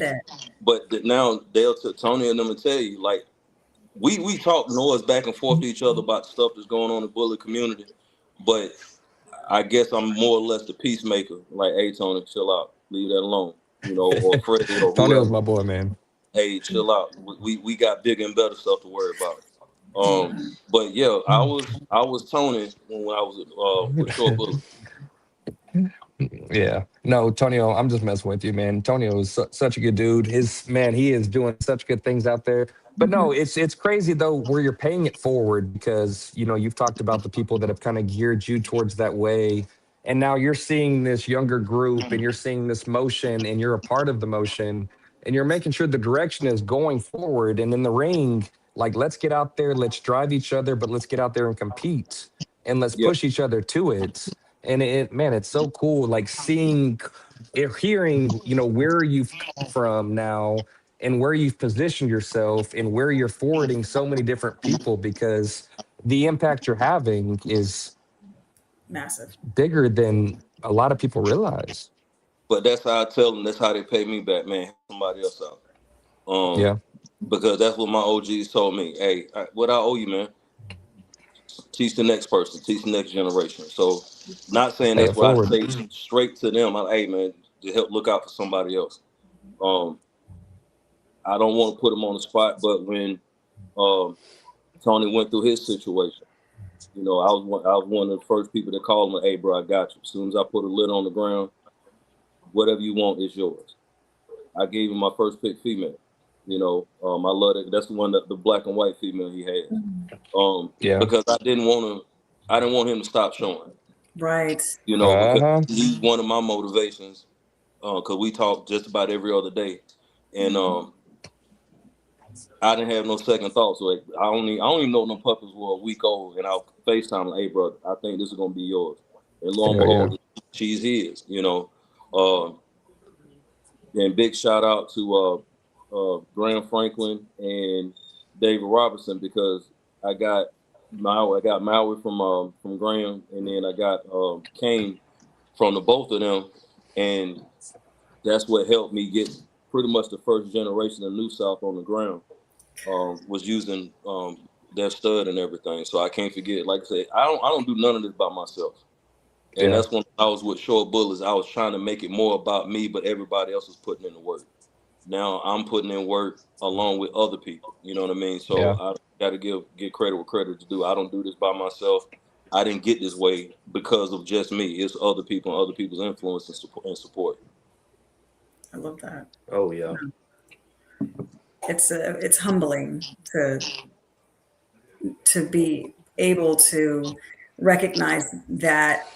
but that. now they'll Tony and them will tell you like we talk noise back and forth to each other about stuff that's going on in the bully community, but I guess I'm more or less the peacemaker. Like, hey Tony, chill out, leave that alone. Or Freddie or Tonio's whoever. my boy, man. Hey, chill out. We got bigger and better stuff to worry about. But yeah, I was Tony when I was with Short Bullet. Yeah. No, Tonio, I'm just messing with you, man. Tonio is such a good dude. He is doing such good things out there. But no, Mhm. it's crazy though where you're paying it forward because you've talked about the people that have kind of geared you towards that way. And now you're seeing this younger group and you're seeing this motion and you're a part of the motion and you're making sure the direction is going forward. And in the ring, like let's get out there, let's drive each other, but let's get out there and compete and let's Yeah, push each other to it. And man, it's so cool like seeing hearing where you've come from now and where you've positioned yourself and where you're forwarding so many different people because the impact you're having is Massive. bigger than a lot of people realize. but that's how I tell them. That's how they pay me back, man. Somebody else out. Yeah. because that's what my OGs told me. Hey, what I owe you, man, teach the next person, teach the next generation. So, not saying Pay that's it what I forward. say straight to them. I'm, hey, man, to help look out for somebody else. I don't want to put them on the spot, but when Tony went through his situation, I was one of the first people that called him, hey, bro, I got you. As soon as I put a lid on the ground, whatever you want is yours. I gave him my first pick female. I love it. That's the one the black and white female he had. Yeah. Because I didn't want him to stop showing. Right. Because he's one of my motivations. Because we talk just about every other day, and I didn't have no second thoughts. Like I don't even know no puppies were a week old, and I'll FaceTime like, hey, bro, I think this is gonna be yours. And lo and Hell yeah. behold, she's his. And big shout out to Graham Franklin and David Robertson, because I got Maui from Graham, and then I got Kane from the both of them, and that's what helped me get pretty much the first generation of New South on the ground. Was using their stud and everything, so I can't forget. Like I said, I don't do none of this by myself. And that's when I was with Short Bullets. I was trying to make it more about me, but everybody else was putting in the work. Now I'm putting in work along with other people. You know what I mean? So I got to give credit where credit to do. I don't do this by myself. I didn't get this way because of just me. It's other people and other people's influence and support. I love that. Oh yeah. It's humbling to be able to recognize that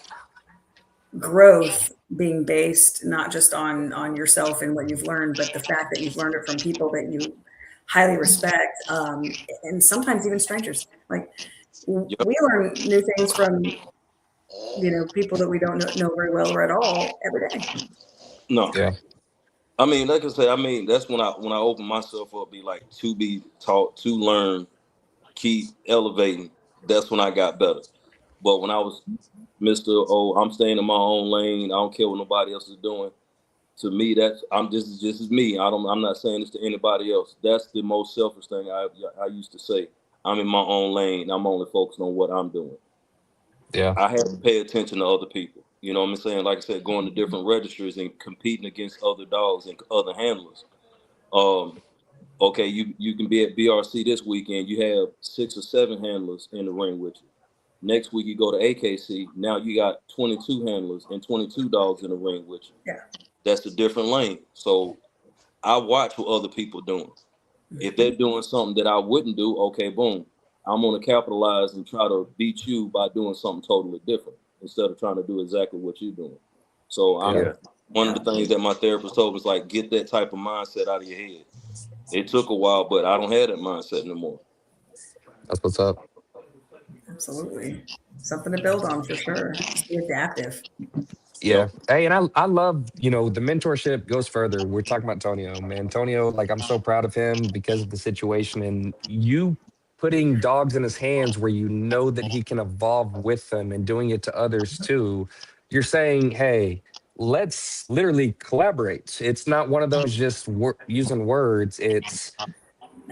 growth being based not just on yourself and what you've learned, but the fact that you've learned it from people that you highly respect, and sometimes even strangers. Like we learn new things from people that we don't know very well or at all every day. No. Yeah. I mean, like I said, that's when I open myself up, to be taught, to learn, keep elevating. That's when I got better. But when I was Mr. Oh, I'm staying in my own lane, I don't care what nobody else is doing. To me, this is me. I'm not saying this to anybody else. That's the most selfish thing I used to say. I'm in my own lane. I'm only focused on what I'm doing. Yeah. I have to pay attention to other people. You know what I'm saying? Like I said, going to different registers and competing against other dogs and other handlers. Okay, you can be at BRC this weekend. You have 6 or 7 handlers in the ring with you. Next week you go to AKC. Now you got 22 handlers and 22 dogs in the ring with you. Yeah. That's a different lane. So I watch what other people doing. If they're doing something that I wouldn't do, okay, boom. I'm gonna capitalize and try to beat you by doing something totally different instead of trying to do exactly what you're doing. So one of the things that my therapist told me was like, get that type of mindset out of your head. It took a while, but I don't have that mindset anymore. That's what's up. Absolutely. Something to build on for sure. Stay adaptive. Yeah. Hey, and I love, the mentorship goes further. We're talking about Tonio, man. Tonio, like, I'm so proud of him because of the situation and you putting dogs in his hands where you know that he can evolve with them and doing it to others too. You're saying, hey, let's literally collaborate. It's not one of those just using words. It's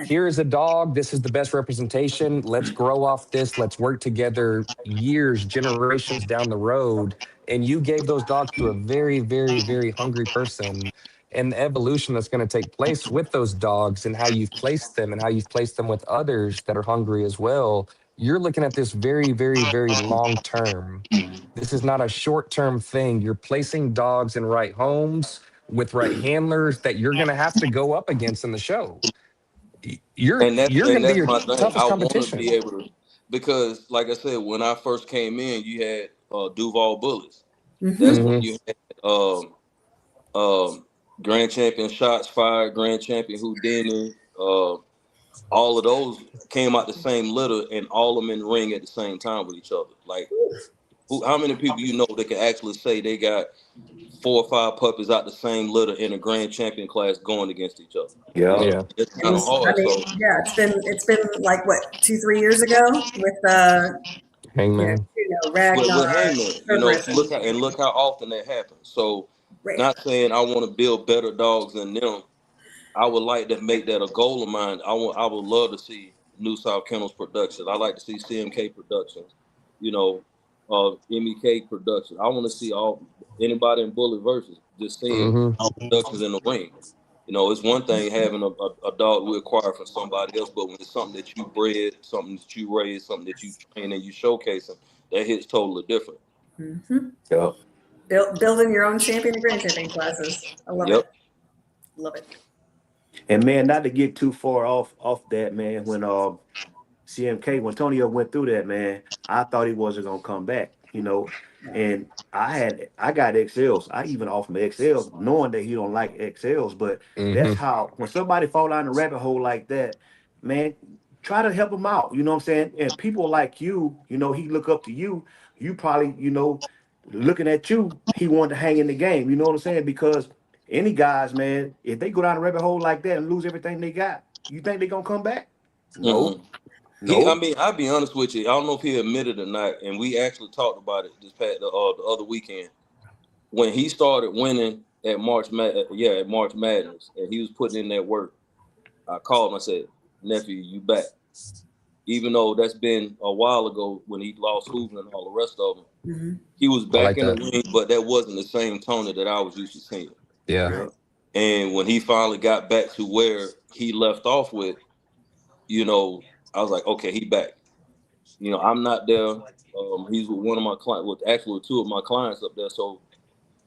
here is a dog. This is the best representation. Let's grow off this. Let's work together years, generations down the road. And you gave those dogs to a very, very, very hungry person. And the evolution that's going to take place with those dogs and how you've placed them and how you've placed them with others that are hungry as well. You're looking at this very, very, very long term. This is not a short term thing. You're placing dogs in right homes with right handlers that you're going to have to go up against in the show. You're And that's going to be your my thing. toughest I want to be competition. able to, because like I said, when I first came in, you had Duval Bullets. That's when you had Grand Champion Shots Fired, Grand Champion Houdini. All of those came out the same litter, and all of them in the ring at the same time with each other. Like, how many people that can actually say they got 4 or 5 puppies out the same litter in a Grand Champion class going against each other? Yeah. It's kind of hard. It's been like what 2-3 years ago with Hangman. Ragnar, With Hangman, look how often that happens. So, Right. not saying I want to build better dogs than them, I would like to make that a goal of mine. I would love to see New South Kennels production. I like to see CMK productions, you know, MEK production. I want to see all anybody in Bullet versus just seeing Hmm. our productions in the ring. You know, it's one thing having a dog we acquire from somebody else, but when it's something that you bred, something that you raised, something that you train and you showcasing, that hits totally different. Mm-hmm. Yeah. Building your own champion and grand champion classes. I love it. Yep. Love it. And man, not to get too far off that, man. When CMK, when Tonio went through that, man, I thought he wasn't gonna come back, And I got XLs. I even offered him XLs, knowing that he don't like XLs. But that's Hmm. how when somebody fall down the rabbit hole like that, man, try to help him out. You know what I'm saying? And people like you, he look up to you. You probably, looking at you, he wanted to hang in the game. You know what I'm saying? Because any guys, man, if they go down the rabbit hole like that and lose everything they got, you think they gonna come back? No, Mm-mm. I no. mean, I'll be honest with you. I don't know if he admitted or not, and we actually talked about it the other weekend when he started winning at at March Madness, and he was putting in that work. I called him. I said, "Nephew, you back?" Even though that's been a while ago when he lost Hoover and all the rest of them, Mm-hmm. he was I back like in the that. ring, but that wasn't the same Tony that I was used to seeing. Yeah. Yeah. Right. And when he finally got back to where he left off with, you know, I was like, okay, he back. You know, I'm not there. He's with one of my clients, with actually two of my clients up there. So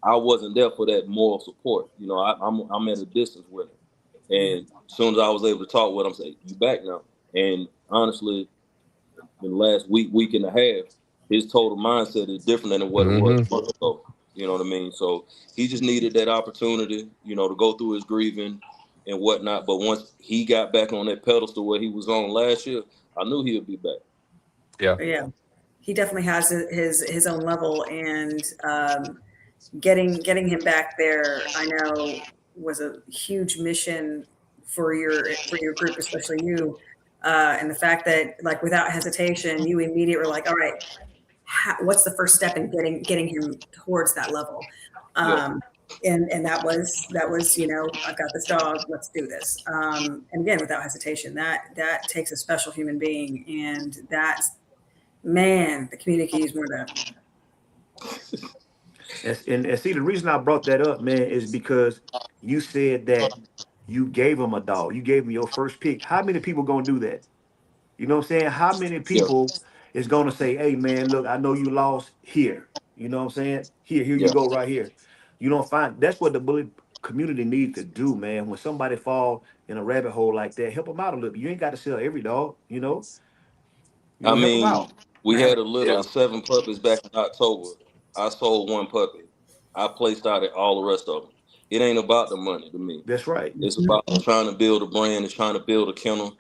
I wasn't there for that moral support. You know, I'm at a distance with him. And as soon as I was able to talk with him, say, you back now. And honestly, in the last week and a half, his total mindset is different than what it was Hmm. a month ago. You know what I mean? So he just needed that opportunity, to go through his grieving and whatnot. But once he got back on that pedestal where he was on last year, I knew he would be back. Yeah. Yeah. He definitely has his own level, and getting him back there, I know, was a huge mission for your group, especially you. And the fact that, like, without hesitation, you immediately were like, all right, what's the first step in getting him towards that level? Yeah. And that was, I've got this dog, let's do this. And again, without hesitation, that takes a special human being, and that's, man, the community is more that. And see, the reason I brought that up, man, is because you said that you gave him a dog. You gave him your first pick. How many people gonna do that? You know what I'm saying? How many Yeah. people is gonna say, "Hey, man, look, I know you lost here." You know what I'm saying? Here you Yeah. go, right here. You don't find that's what the bully community needs to do, man. When somebody fall in a rabbit hole like that, help them out a little. You ain't got to sell every dog. I Help them mean, out. we had a litter of 7 puppies back in October. I sold 1 puppy. I placed out all the rest of them. It ain't about the money to me. That's right. It's Mhm. about trying to build a brand. It's trying to build a kennel.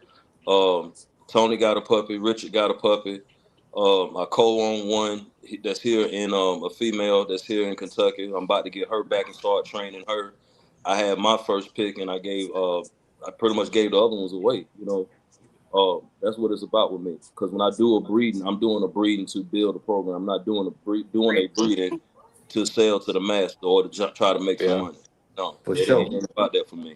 Tony got a puppy. Richard got a puppy. I co-own one that's here in a female that's here in Kentucky. I'm about to get her back and start training her. I had my first pick, and I pretty much gave the other ones away. That's what it's about with me. Because when I do a breeding, I'm doing a breeding to build a program. I'm not doing a breeding to sell to the master or to try to make some Yeah. money. No, For it sure. ain't about that for me.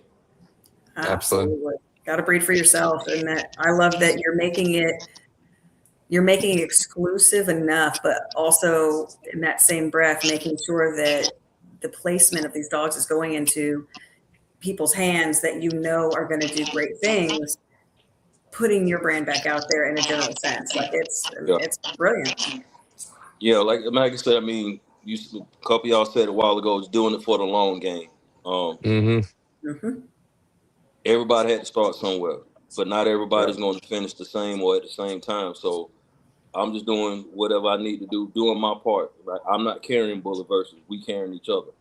Absolutely. Absolutely. Got to breed for yourself. And that, I love that you're making it exclusive enough, but also in that same breath, making sure that the placement of these dogs is going into people's hands that are going to do great things, putting your brand back out there in a general sense. Like, Yeah, it's brilliant. yeah. Like I said, I mean, a couple of y'all said a while ago, is doing it for the long game. Um, Hmm. Hmm. Everybody had to start somewhere, but not Yeah. everybody's going to finish the same or at the same time. So I'm just doing whatever I need to do, doing my part. Right? I'm not carrying Bullet versus. We carrying each other.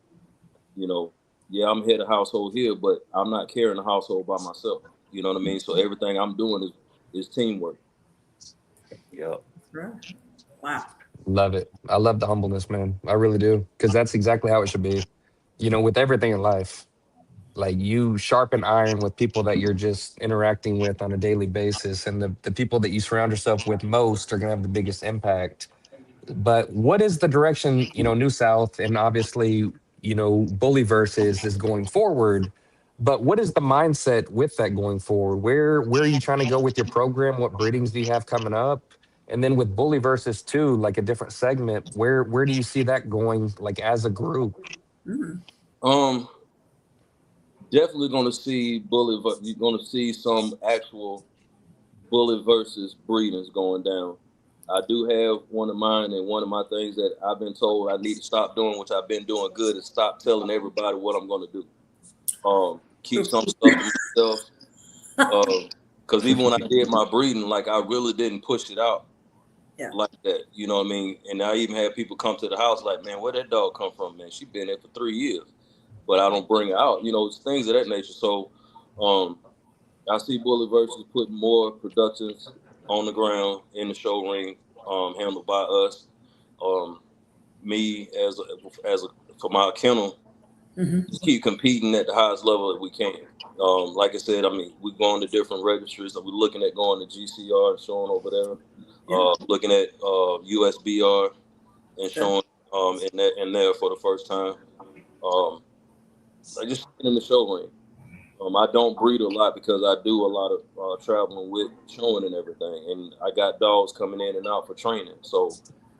You know, yeah, I'm head of household here, but I'm not carrying the household by myself. You know what I mean? So everything I'm doing is teamwork. Yeah. Right. Wow. Love it. I love the humbleness, man. I really do. Because that's exactly how it should be. With everything in life, like you sharpen iron with people that you're just interacting with on a daily basis. And the people that you surround yourself with most are going to have the biggest impact. But what is the direction, New South and obviously, Bully versus is going forward? But what is the mindset with that going forward? Where are you trying to go with your program? What breedings do you have coming up? And then with Bully versus two, like a different segment, where do you see that going, like as a group? Mm. Um, Definitely going to see bully. You're going to see some actual bully versus breedings going down. I do have one of mine, and one of my things that I've been told I need to stop doing, which I've been doing good, is stop telling everybody what I'm going to do. Keep some stuff to myself. Because even when I did my breeding, like I really didn't push it out like that. You know what I mean? And I even had people come to the house like, man, where that dog come from, man? She been there for 3 years, but I don't bring her out. You know, it's things of that nature. So I see Bully versus putting more productions on the ground in the show ring, handled by us. Me as a for my kennel, just keep competing at the highest level that we can. Like I said, I mean, we're going to different registries. We're looking at going to GCR and showing over there. Looking at USBR and showing in there for the first time. I just in the show ring. I don't breed a lot because I do a lot of traveling with showing and everything, and I got dogs coming in and out for training. So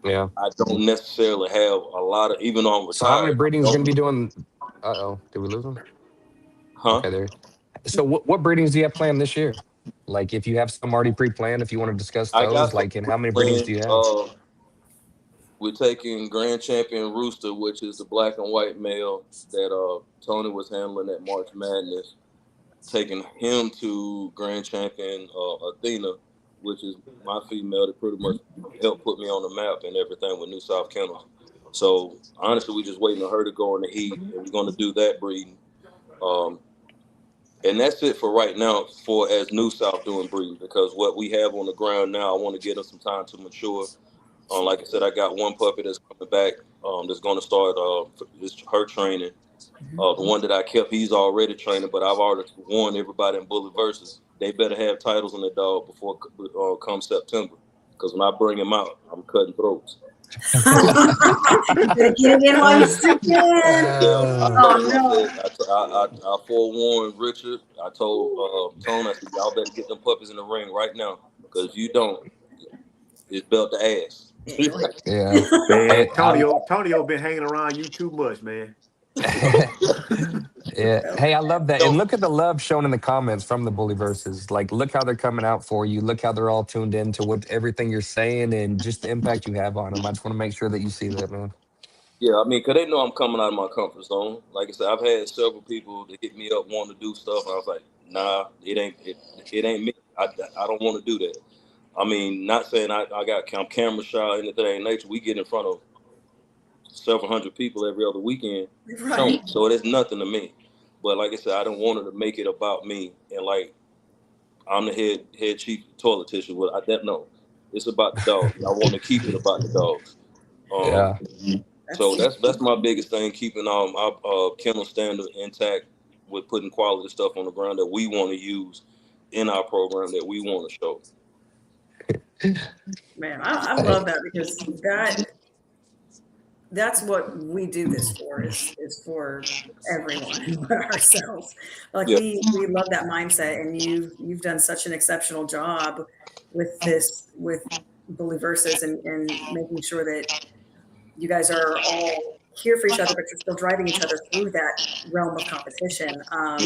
Yeah. I don't necessarily have a lot of, even though I'm So how many retired. breedings going to be doing? Uh-oh, did we lose them? Huh? Okay, there. So what breedings do you have planned this year? Like if you have some already pre-planned, if you want to discuss I those, got some like, and how many breedings planned. do you have? We're taking Grand Champion Rooster, which is the black and white male that Tony was handling at March Madness. Taking him to Grand Champion Athena, which is my female that pretty much helped put me on the map and everything with New South Kennels. So honestly, we're just waiting on her to go in the heat, and we're going to do that breeding. And that's it for right now for as New South doing breeding, because what we have on the ground now, I want to give them some time to mature. Like I said, I got one puppy that's coming back that's going to start her training. The one that I kept, he's already training, but I've already warned everybody in Bully Versus, they better have titles on their dog before come September. Because when I bring him out, I'm cutting throats. Gotta get it in while you still can. I forewarned Richard. I told Tone, I said, y'all better get them puppies in the ring right now. Because if you don't, it's belt to ass. Yeah. Man, Hey, Tonio been hanging around you too much, man. yeah. Hey, I love that. And look at the love shown in the comments from the Bully Verses. Like, look how they're coming out for you. Look how they're all tuned in to what everything you're saying and just the impact you have on them. I just want to make sure that you see that, man. Yeah, I mean, because they know I'm coming out of my comfort zone. Like I said, I've had several people that hit me up wanting to do stuff, and I was like, nah, it ain't me. I don't want to do that. I mean, not saying I'm camera shy or anything of that nature. We get in front of several hundred people every other weekend showing, so it is nothing to me. But like I said, I don't want it to make it about me and like I'm the head chief toilet tissue. Well, no, it's about the dogs. I want to keep it about the dogs. Yeah. So that's my biggest thing, keeping our kennel standard intact with putting quality stuff on the ground that we want to use in our program that we want to show. Man, I love that, because that's what we do this for, is for everyone but ourselves. Like we love that mindset, and you've done such an exceptional job with this, with Bully Versus, and making sure that you guys are all here for each other, but you're still driving each other through that realm of competition. And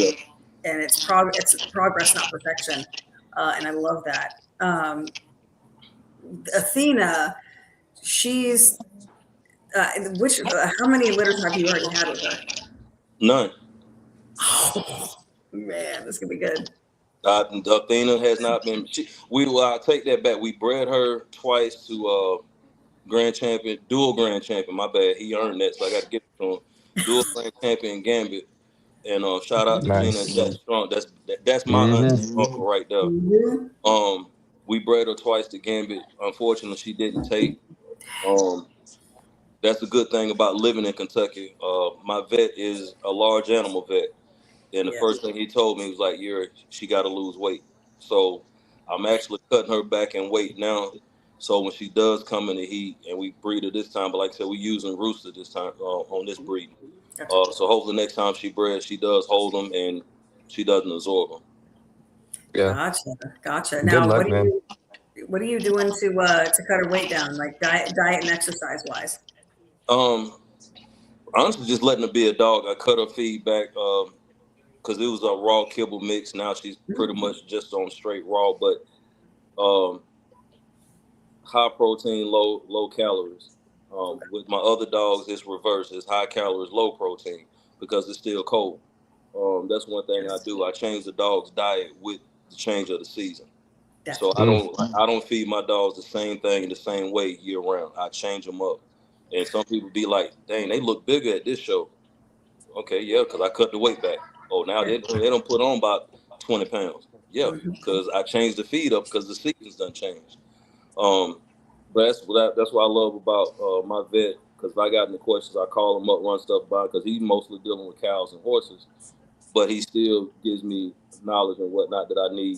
it's progress, not perfection. And I love that. Athena, she's how many litters have you already had with her? None. Oh man, this could be good. Athena has not been. I'll take that back. We bred her twice to dual grand champion. My bad. He earned that, so I got to get it to him. Dual grand champion Gambit, and shout out to Gina and Jack Strong. That's my auntie uncle right there. We bred her twice to Gambit. Unfortunately, she didn't take. That's a good thing about living in Kentucky. My vet is a large animal vet. And the first thing he told me was like, Yuri, she got to lose weight. So I'm actually cutting her back in weight now. So when she does come in the heat, and we breed her this time, but like I said, we're using rooster this time on this breeding. So hopefully next time she breeds, she does hold them, and she doesn't absorb them. Yeah. Gotcha. Good Now, luck, man. what are you doing to cut her weight down, like diet and exercise wise? Honestly, just letting her be a dog. I cut her feed back because it was a raw kibble mix. Now she's pretty much just on straight raw, but high protein, low calories. With my other dogs, it's reverse. It's high calories, low protein because it's still cold. That's one thing I do. I change the dog's diet with the change of the season. So Definitely. I don't feed my dogs the same thing the same way year round. I change them up. And some people be like, "Dang, they look bigger at this show." Okay, yeah, because I cut the weight back. Oh, now they don't put on about 20 pounds. Yeah, because I changed the feed up because the season's done changed. But that's what I love about my vet, because if I got any questions, I call him up, run stuff by, because he's mostly dealing with cows and horses, but he still gives me knowledge and whatnot that I need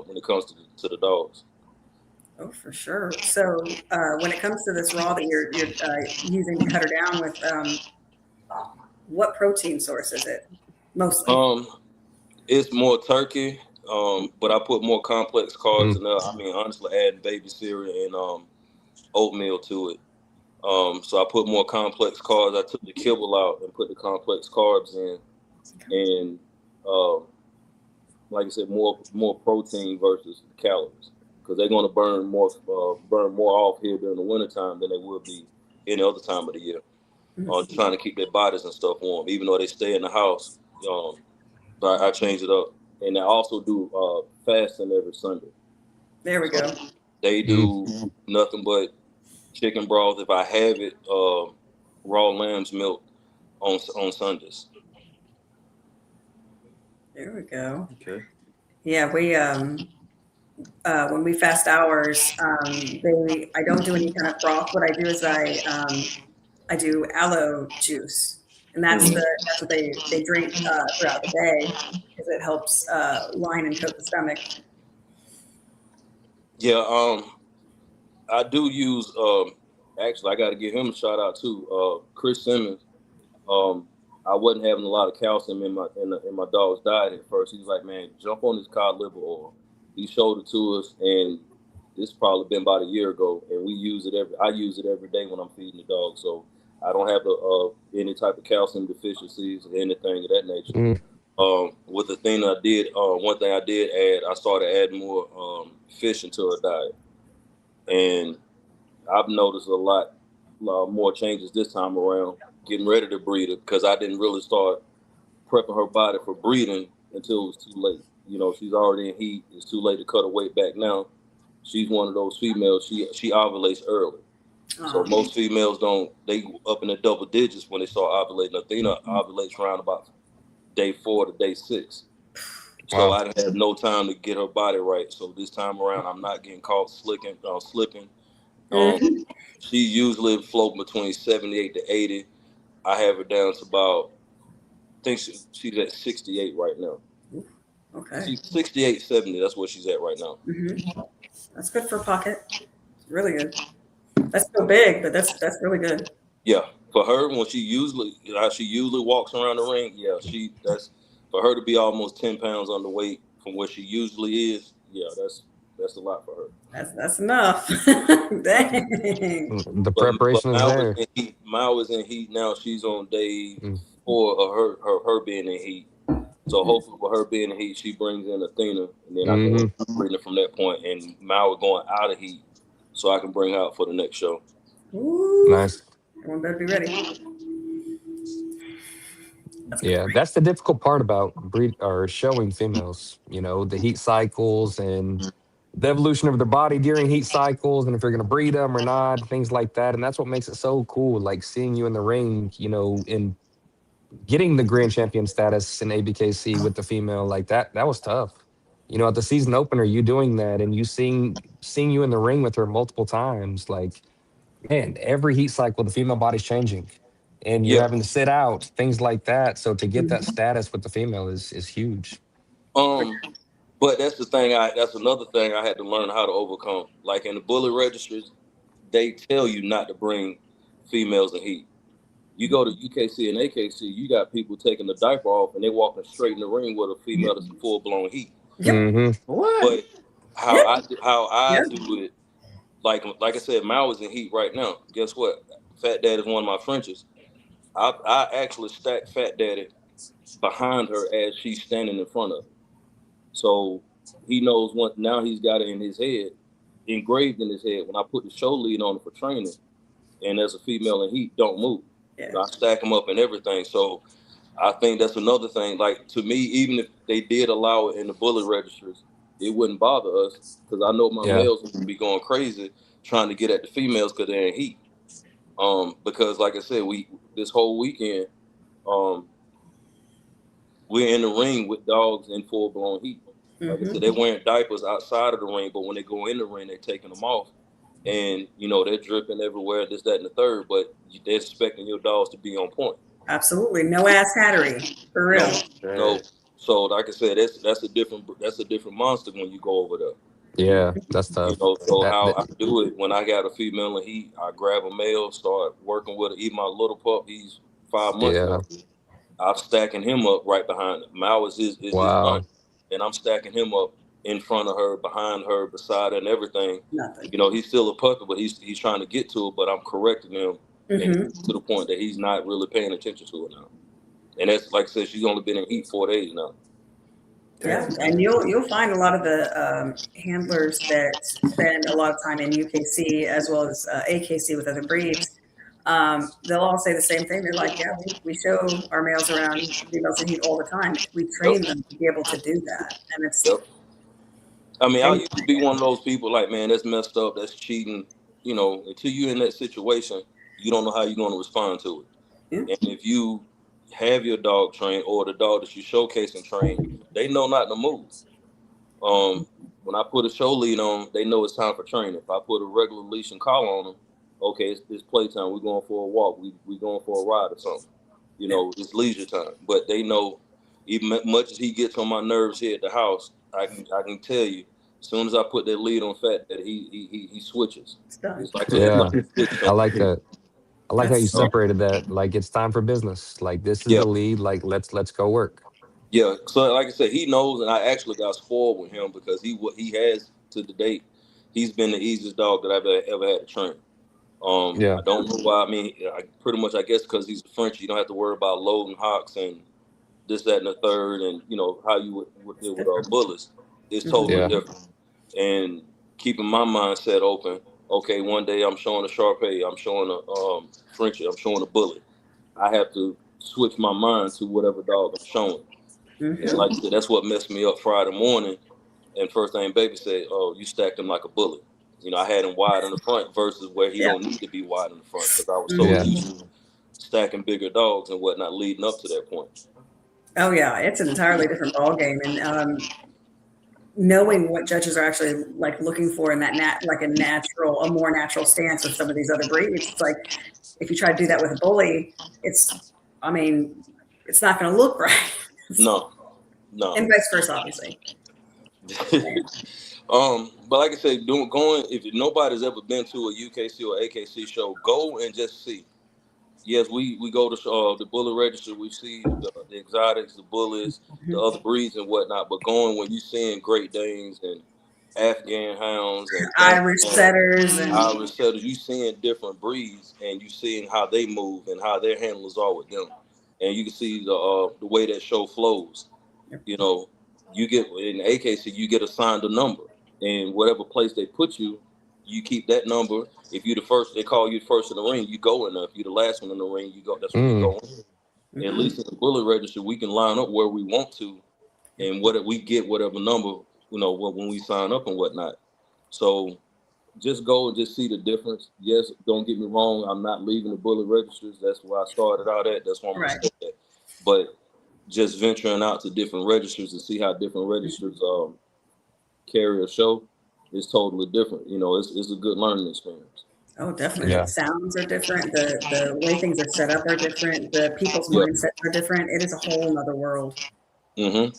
when it comes to the dogs. Oh, for sure. So when it comes to this raw that you're using to cut her down with, what protein source is it mostly? It's more turkey, but I put more complex carbs in there. I mean, honestly, adding baby cereal and oatmeal to it. So I put more complex carbs. I took the kibble out and put the complex carbs in, and like I said, more protein versus calories, because they're going to burn more off here during the wintertime than they would be any other time of the year. Trying to keep their bodies and stuff warm, even though they stay in the house. But I change it up, and I also do fasting every Sunday. There we go. They do nothing but chicken broth. If I have it, raw lamb's milk on Sundays. There we go. Okay. Yeah, we when we fast ours, I don't do any kind of broth. What I do is I do aloe juice, and that's what they drink throughout the day because it helps line and coat the stomach. Yeah, I do use. Actually, I got to give him a shout out too. Chris Simmons. I wasn't having a lot of calcium in my dog's diet at first. He was like, "Man, jump on this cod liver oil." He showed it to us, and this probably been about a year ago, and I use it every day when I'm feeding the dog, so I don't have any type of calcium deficiencies or anything of that nature. With the thing I did, one thing I did add, I started adding more fish into her diet, and I've noticed a lot more changes this time around, getting ready to breed her, because I didn't really start prepping her body for breeding until it was too late. You know, she's already in heat. It's too late to cut her weight back now. She's one of those females. She ovulates early. So most females they up in the double digits when they start ovulating. Athena ovulates around about day 4 to day 6. So I didn't have no time to get her body right. So this time around, I'm not getting caught slipping. She usually floating between 78 to 80. I have her down to about, I think she's at 68 right now. Okay. She's 68, 70. That's where she's at right now. That's good for a pocket. Really good. That's so big, but that's really good. Yeah, for her, when she usually walks around the ring. Yeah, that's for her to be almost 10 pounds underweight from where she usually is. Yeah, that's a lot for her. That's enough. Dang. The preparation is there. Mao is in heat now. She's on day 4 of her being in heat. So hopefully, with her being in heat, she brings in Athena, and then I can bring her from that point. And Mao is going out of heat, so I can bring her out for the next show. Ooh. Nice. Everyone better be ready. That's the difficult part about breed or showing females. You know, the heat cycles and the evolution of their body during heat cycles, and if you're going to breed them or not, things like that. And that's what makes it so cool. Like seeing you in the ring, you know, in getting the grand champion status in ABKC with the female, like that was tough. You know, at the season opener, you doing that and you seeing you in the ring with her multiple times, like, man, every heat cycle, the female body's changing and you're having to sit out, things like that. So to get that status with the female is huge. But that's another thing I had to learn how to overcome. Like in the bullet registries, they tell you not to bring females in heat. You go to UKC and AKC, you got people taking the diaper off and they walking straight in the ring with a female that's in full blown heat. Yep. Mm-hmm. What? But Yep. how I Yep. do it, like I said, Mao is in heat right now. Guess what? Fat Dad is one of my Frenches. I actually stack Fat Daddy behind her as she's standing in front of him. So he knows what now he's got it in his head, engraved in his head. When I put the show lead on it for training, and there's a female in heat, don't move. Yeah. I stack them up and everything. So I think that's another thing. Like, to me, even if they did allow it in the bullet registers, it wouldn't bother us because I know my males would be going crazy trying to get at the females because they're in heat. Because like I said, this whole weekend, we're in the ring with dogs in full blown heat. Like I said, they're wearing diapers outside of the ring, but when they go in the ring, they're taking them off. And, you know, they're dripping everywhere, this, that, and the third, but they're expecting your dogs to be on point. Absolutely. No ass hattery. For real. No. So like I said, that's a different monster when you go over there. Yeah, that's tough. You know, so how I do it when I got a female in heat, I grab a male, start working with her. Even my little pup, he's 5 months now. I'm stacking him up right behind him. Mao is his lunch, and I'm stacking him up in front of her, behind her, beside her, and everything. Nothing. You know, he's still a puppy, but he's trying to get to it. But I'm correcting him and to the point that he's not really paying attention to it now. And that's, like I said, she's only been in heat 4 days now. Yeah, and you'll find a lot of the handlers that spend a lot of time in UKC as well as AKC with other breeds. They'll all say the same thing. They're like, yeah, we show our males around females in heat all the time. We train them to be able to do that, and it's. I mean, I used to be one of those people like, man, that's messed up, that's cheating. You know, until you're in that situation, you don't know how you're going to respond to it. Yeah. And if you have your dog trained or the dog that you showcase and train, they know not to move. When I put a show lead on, they know it's time for training. If I put a regular leash and collar on them, okay, it's playtime. We're going for a walk. We going for a ride or something. You know, it's leisure time. But they know, even much as he gets on my nerves here at the house, I can tell you, as soon as I put that lead on Fat, that he switches. It's like I like that. I like how you separated that. Like, it's time for business. Like, this is the lead. Like, let's go work. Yeah. So like I said, he knows, and I actually got spoiled with him because he has to the date. He's been the easiest dog that I've ever had to train. I don't know why. I mean, I guess because he's a French, you don't have to worry about loading hocks and this, that, and the third, and you know how you would deal with bullets. It's totally different. And keeping my mindset open. Okay, one day I'm showing a Sharpei, I'm showing a Frenchie, I'm showing a bullet. I have to switch my mind to whatever dog I'm showing. And like I said, that's what messed me up Friday morning. And first thing baby said, "Oh, you stacked him like a bullet." You know, I had him wide in the front versus where he don't need to be wide in the front because I was so used to stacking bigger dogs and whatnot leading up to that point. Oh yeah, it's an entirely different ball game, and knowing what judges are actually like looking for in that a more natural stance with some of these other breeds. It's like if you try to do that with a bully, it's not going to look right. No, and vice versa, obviously. But like I said, if nobody's ever been to a UKC or AKC show, go and just see. Yes, we go to the bullet register. We see the exotics, the bullets, the other breeds and whatnot. But going when you're seeing Great Danes and Afghan hounds and Irish setters, you seeing different breeds and you seeing how they move and how their handlers are with them, and you can see the way that show flows. You know, you get in the AKC, you get assigned a number, and whatever place they put you, you keep that number. If you're the first, they call you first in the ring, you go in there. If you're the last one in the ring, you go. That's where you go in. At least in the bullet register, we can line up where we want to, and we get whatever number, you know, when we sign up and whatnot. So just go and just see the difference. Yes, don't get me wrong. I'm not leaving the bullet registers. That's where I started out at. That's why I'm gonna stay at. But just venturing out to different registers and see how different registers carry a show is totally different. You know, it's a good learning experience. Oh, definitely. The sounds are different. The way things are set up are different. The people's mindsets are different. It is a whole other world. I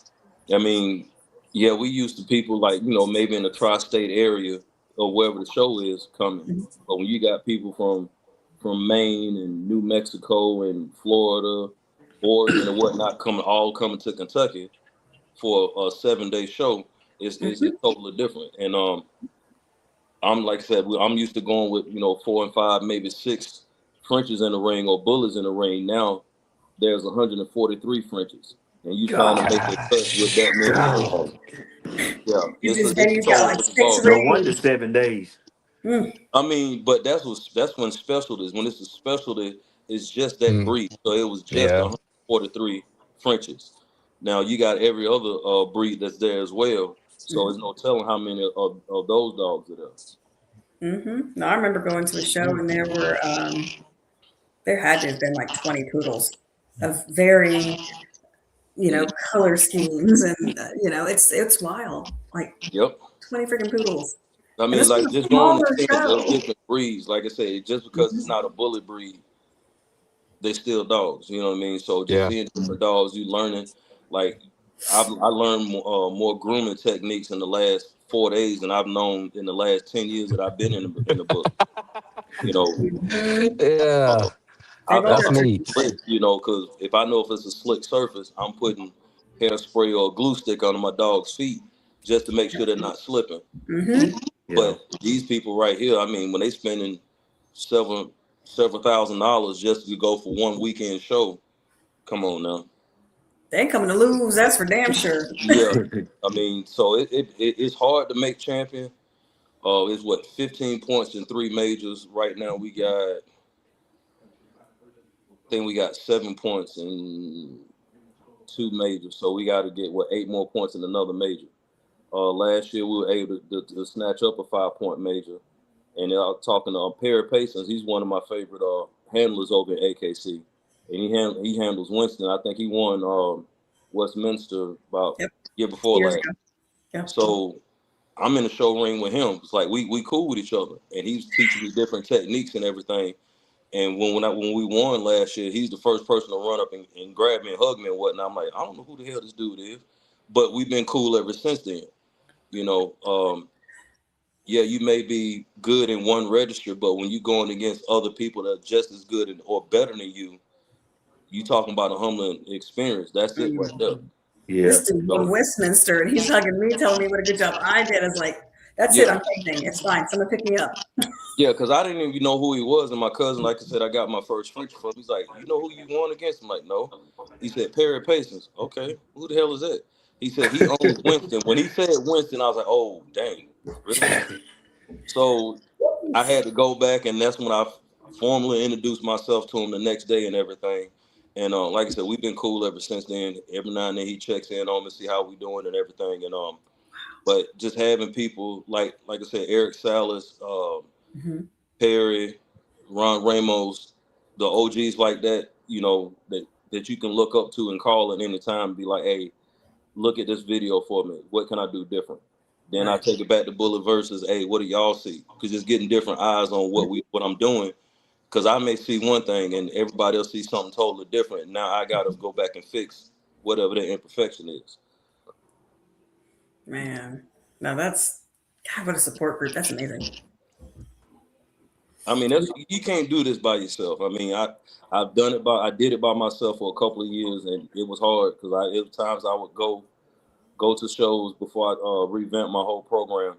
mean, we used to people like, you know, maybe in the tri-state area or wherever the show is coming. But when you got people from from Maine and New Mexico and Florida, Oregon and whatnot coming to Kentucky for a 7-day show is totally different. And I'm like I said, I'm used to going with 4 and 5, maybe 6 Frenches in the ring or bullets in the ring. Now there's 143 Frenches, and you trying to make a cut with that many. God. Yeah, These it's venues got like totally 6 different. No wonder rings. 7 days. I mean, but that's when special is. When it's a specialty, it's just that Mm, breed. So it was just yeah. 143 Frenches. Now you got every other breed that's there as well. So there's no telling how many of those dogs are there. No, I remember going to a show and there had to have been like 20 poodles of varying, color schemes, and it's wild, like Yep. 20 freaking poodles. I And mean, this like was a just going to smaller see there's show. different breeds. Like I said, just because it's not a bullet breed, they still dogs. You know what I mean? So just Yeah. seeing different dogs, you learning. Like I learned more grooming techniques in the last 4 days than I've known in the last 10 years that I've been in the book. You know, Yeah. They've all That's got neat. slick, because if I know if it's a slick surface, I'm putting hairspray or glue stick under my dog's feet just to make sure they're not slipping. Yeah. But these people right here, I mean, when they spending several $1,000s just to go for one weekend show, come on now. they ain't coming to lose, that's for damn sure. Yeah, I mean, so it's hard to make champion. It's 15 points in 3 majors right now. I think we got 7 points in 2 majors, so we got to get 8 more points in another major. Last year we were able to snatch up a 5-point major, and I'm talking to Perry Paysons. He's one of my favorite handlers over in AKC, and he handles Winston. I think he won Westminster about Yep. year before Years last. ago. Yeah. So I'm in the show ring with him. It's like we cool with each other, and he's teaching me different techniques and everything. And when we won last year, he's the first person to run up and grab me and hug me and whatnot. I'm like, I don't know who the hell this dude is, but we've been cool ever since then. Yeah, you may be good in one register, but when you're going against other people that are just as good or better than you talking about a humbling experience. That's it right there. Yeah. This dude So, from Westminster, and he's hugging me, telling me what a good job I did. I was like, that's it, yeah. I'm taking. It's fine. Someone pick me up. Yeah, because I didn't even know who he was. And my cousin, like I said, I got my first French from him. He's like, you know who you won against? I'm like, no. He said, Perry Paysons. Okay, who the hell is that? He said, he owns Winston. When he said Winston, I was like, oh, dang, really? So I had to go back, and that's when I formally introduced myself to him the next day and everything. And like I said, we've been cool ever since then. Every now and then he checks in on me, see how we doing and everything. And but just having people like I said, Eric Salas, Perry, Ron Ramos, the OGs like that, that you can look up to and call at any time and be like, hey, look at this video for me. What can I do different? Then I take it back to Bullet versus, hey, what do y'all see? Because it's getting different eyes on what I'm doing. Because I may see one thing and everybody else sees something totally different. Now I got to go back and fix whatever the imperfection is. Man, now that's, God, what a support group. That's amazing. I mean, you can't do this by yourself. I mean, I did it by myself for a couple of years, and it was hard because there were times I would go to shows before I revamp my whole program.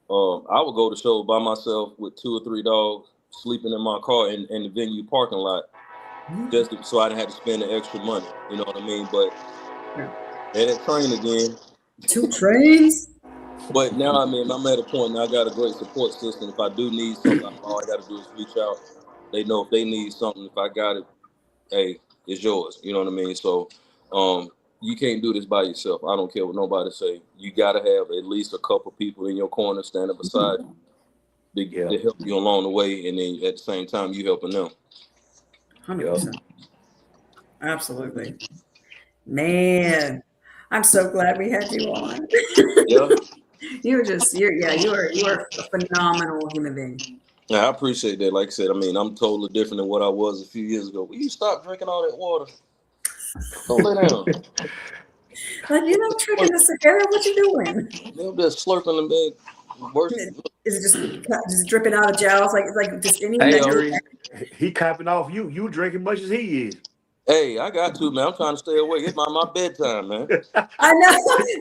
I would go to shows by myself with 2 or 3 dogs, sleeping in my car in the venue parking lot, just so I didn't have to spend the extra money. You know what I mean? But and that train again. 2 trains. But now, I mean, I'm at a point now. I got a great support system. If I do need something, all I got to do is reach out. They know if they need something. If I got it, hey, it's yours. You know what I mean? So, you can't do this by yourself. I don't care what nobody say. You got to have at least a couple people in your corner standing beside you to help you along the way, and then at the same time, you helping them. 100%. Absolutely. Man, I'm so glad we had you on. Yeah. You are a phenomenal human being. Yeah, I appreciate that. Like I said, I mean, I'm totally different than what I was a few years ago. Will you stop drinking all that water? Don't lay down. Like, you're not drinking the Sahara. What you doing? They're just slurping the bag. Worse. Is it just dripping out of gels? Like just any Hey, mental. Yuri, he capping off you. You drinking much as he is. Hey, I got to, man. I'm trying to stay awake. It's my bedtime, man. I know.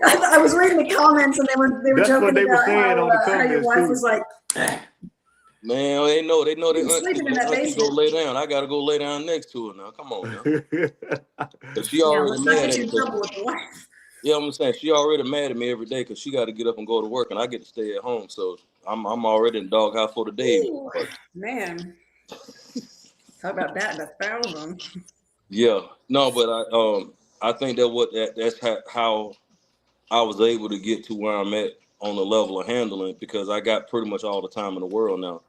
I was reading the comments and they were That's joking what they were about saying on the how your comments wife too. was like, Man, they know they You're sleeping in that auntie go basement. lay down. I gotta go lay down next to her now. Come on now. Cause she Yeah, already let's not mad get at you me. in trouble with the wife. Yeah, I'm saying she already mad at me every day because she got to get up and go to work, and I get to stay at home. So I'm already in doghouse for the day. Ooh, man, talk about that in 1,000. Yeah, no, but I think that's how I was able to get to where I'm at on the level of handling it, because I got pretty much all the time in the world now.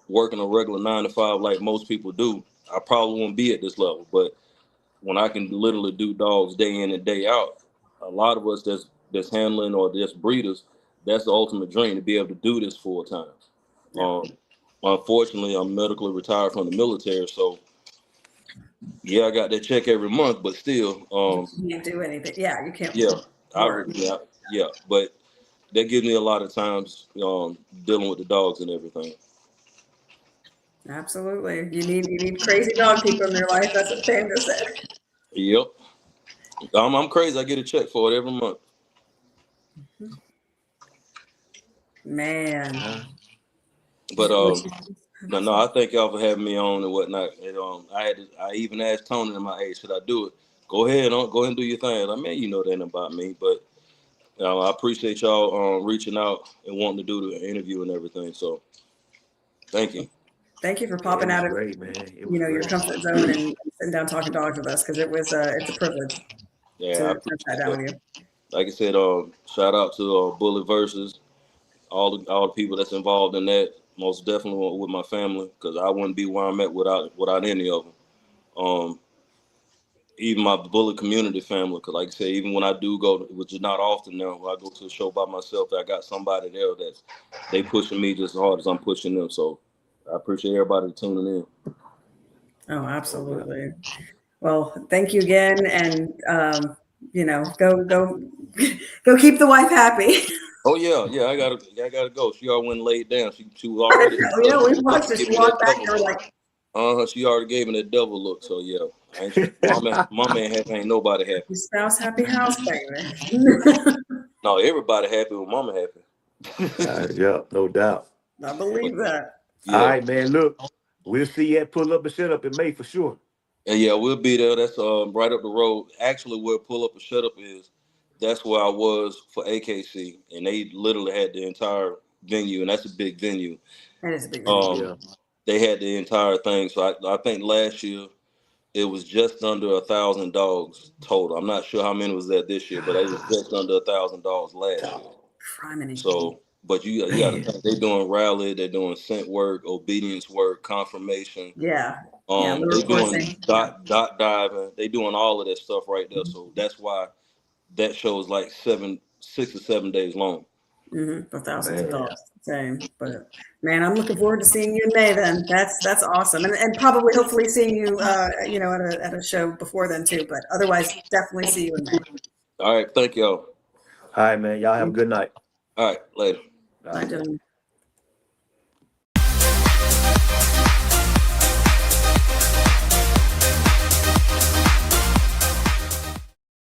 Working a regular 9 to 5 like most people do, I probably won't be at this level. But when I can literally do dogs day in and day out, a lot of us that's handling or just breeders, that's the ultimate dream, to be able to do this full time. Yeah. Unfortunately, I'm medically retired from the military, so yeah, I got that check every month, but still, You can't do anything. Yeah, you can't yeah, work. yeah, but that gives me a lot of times dealing with the dogs and everything. Absolutely. You need crazy dog people in their life. That's what Panda said. Yep, I'm crazy. I get a check for it every month. Man. But no, I thank y'all for having me on and whatnot. And I even asked Tony in my age, should I do it? Go ahead, go ahead and do your thing. Like, man, you know that ain't about me, but I appreciate y'all reaching out and wanting to do the interview and everything. So, thank you. Thank you for popping out of great, man. It was your great. comfort zone and sitting down talking dogs with us, because it's a privilege Yeah, I to sit down with you. like I said, shout out to Bullet Versus, all the people that's involved in that. Most definitely with my family, because I wouldn't be where I'm at without any of them. Even my Bullet community family, because like I said, even when I do go, which is not often now, when I go to a show by myself, I got somebody there they pushing me just as hard as I'm pushing them. So I appreciate everybody tuning in. Oh, absolutely. Well, thank you again, and go keep the wife happy. Oh yeah, I gotta go. She already went and laid down. She was already. We watched her. She walked back. They were like, she already gave me that devil look. So yeah, mama ain't happy. Ain't nobody happy. Your spouse happy, house baby. No, everybody happy when mama happy. Yeah, no doubt. I believe that. Yeah. All right, man. Look, we'll see you at Pull Up and Shut Up in May for sure. And yeah, we'll be there. That's right up the road. Actually, where Pull Up and Shut Up is, that's where I was for AKC, and they literally had the entire venue, and that's a big venue. That is a big venue. They had the entire thing. So I think last year it was just under 1,000 dogs total. I'm not sure how many was that this year, but it was just under 1,000 dogs last year. So, but you got to think, they're doing rally, they're doing scent work, obedience work, confirmation. Yeah. They doing dot diving. They doing all of that stuff right there. So that's why that show is like 6 or 7 days long. For thousands of dollars. Same. But man, I'm looking forward to seeing you in May then. That's awesome. And probably hopefully seeing you at a show before then too. But otherwise, definitely see you in May. All right, thank y'all. All right, man. Y'all have a good night. All right, later. Bye, gentlemen.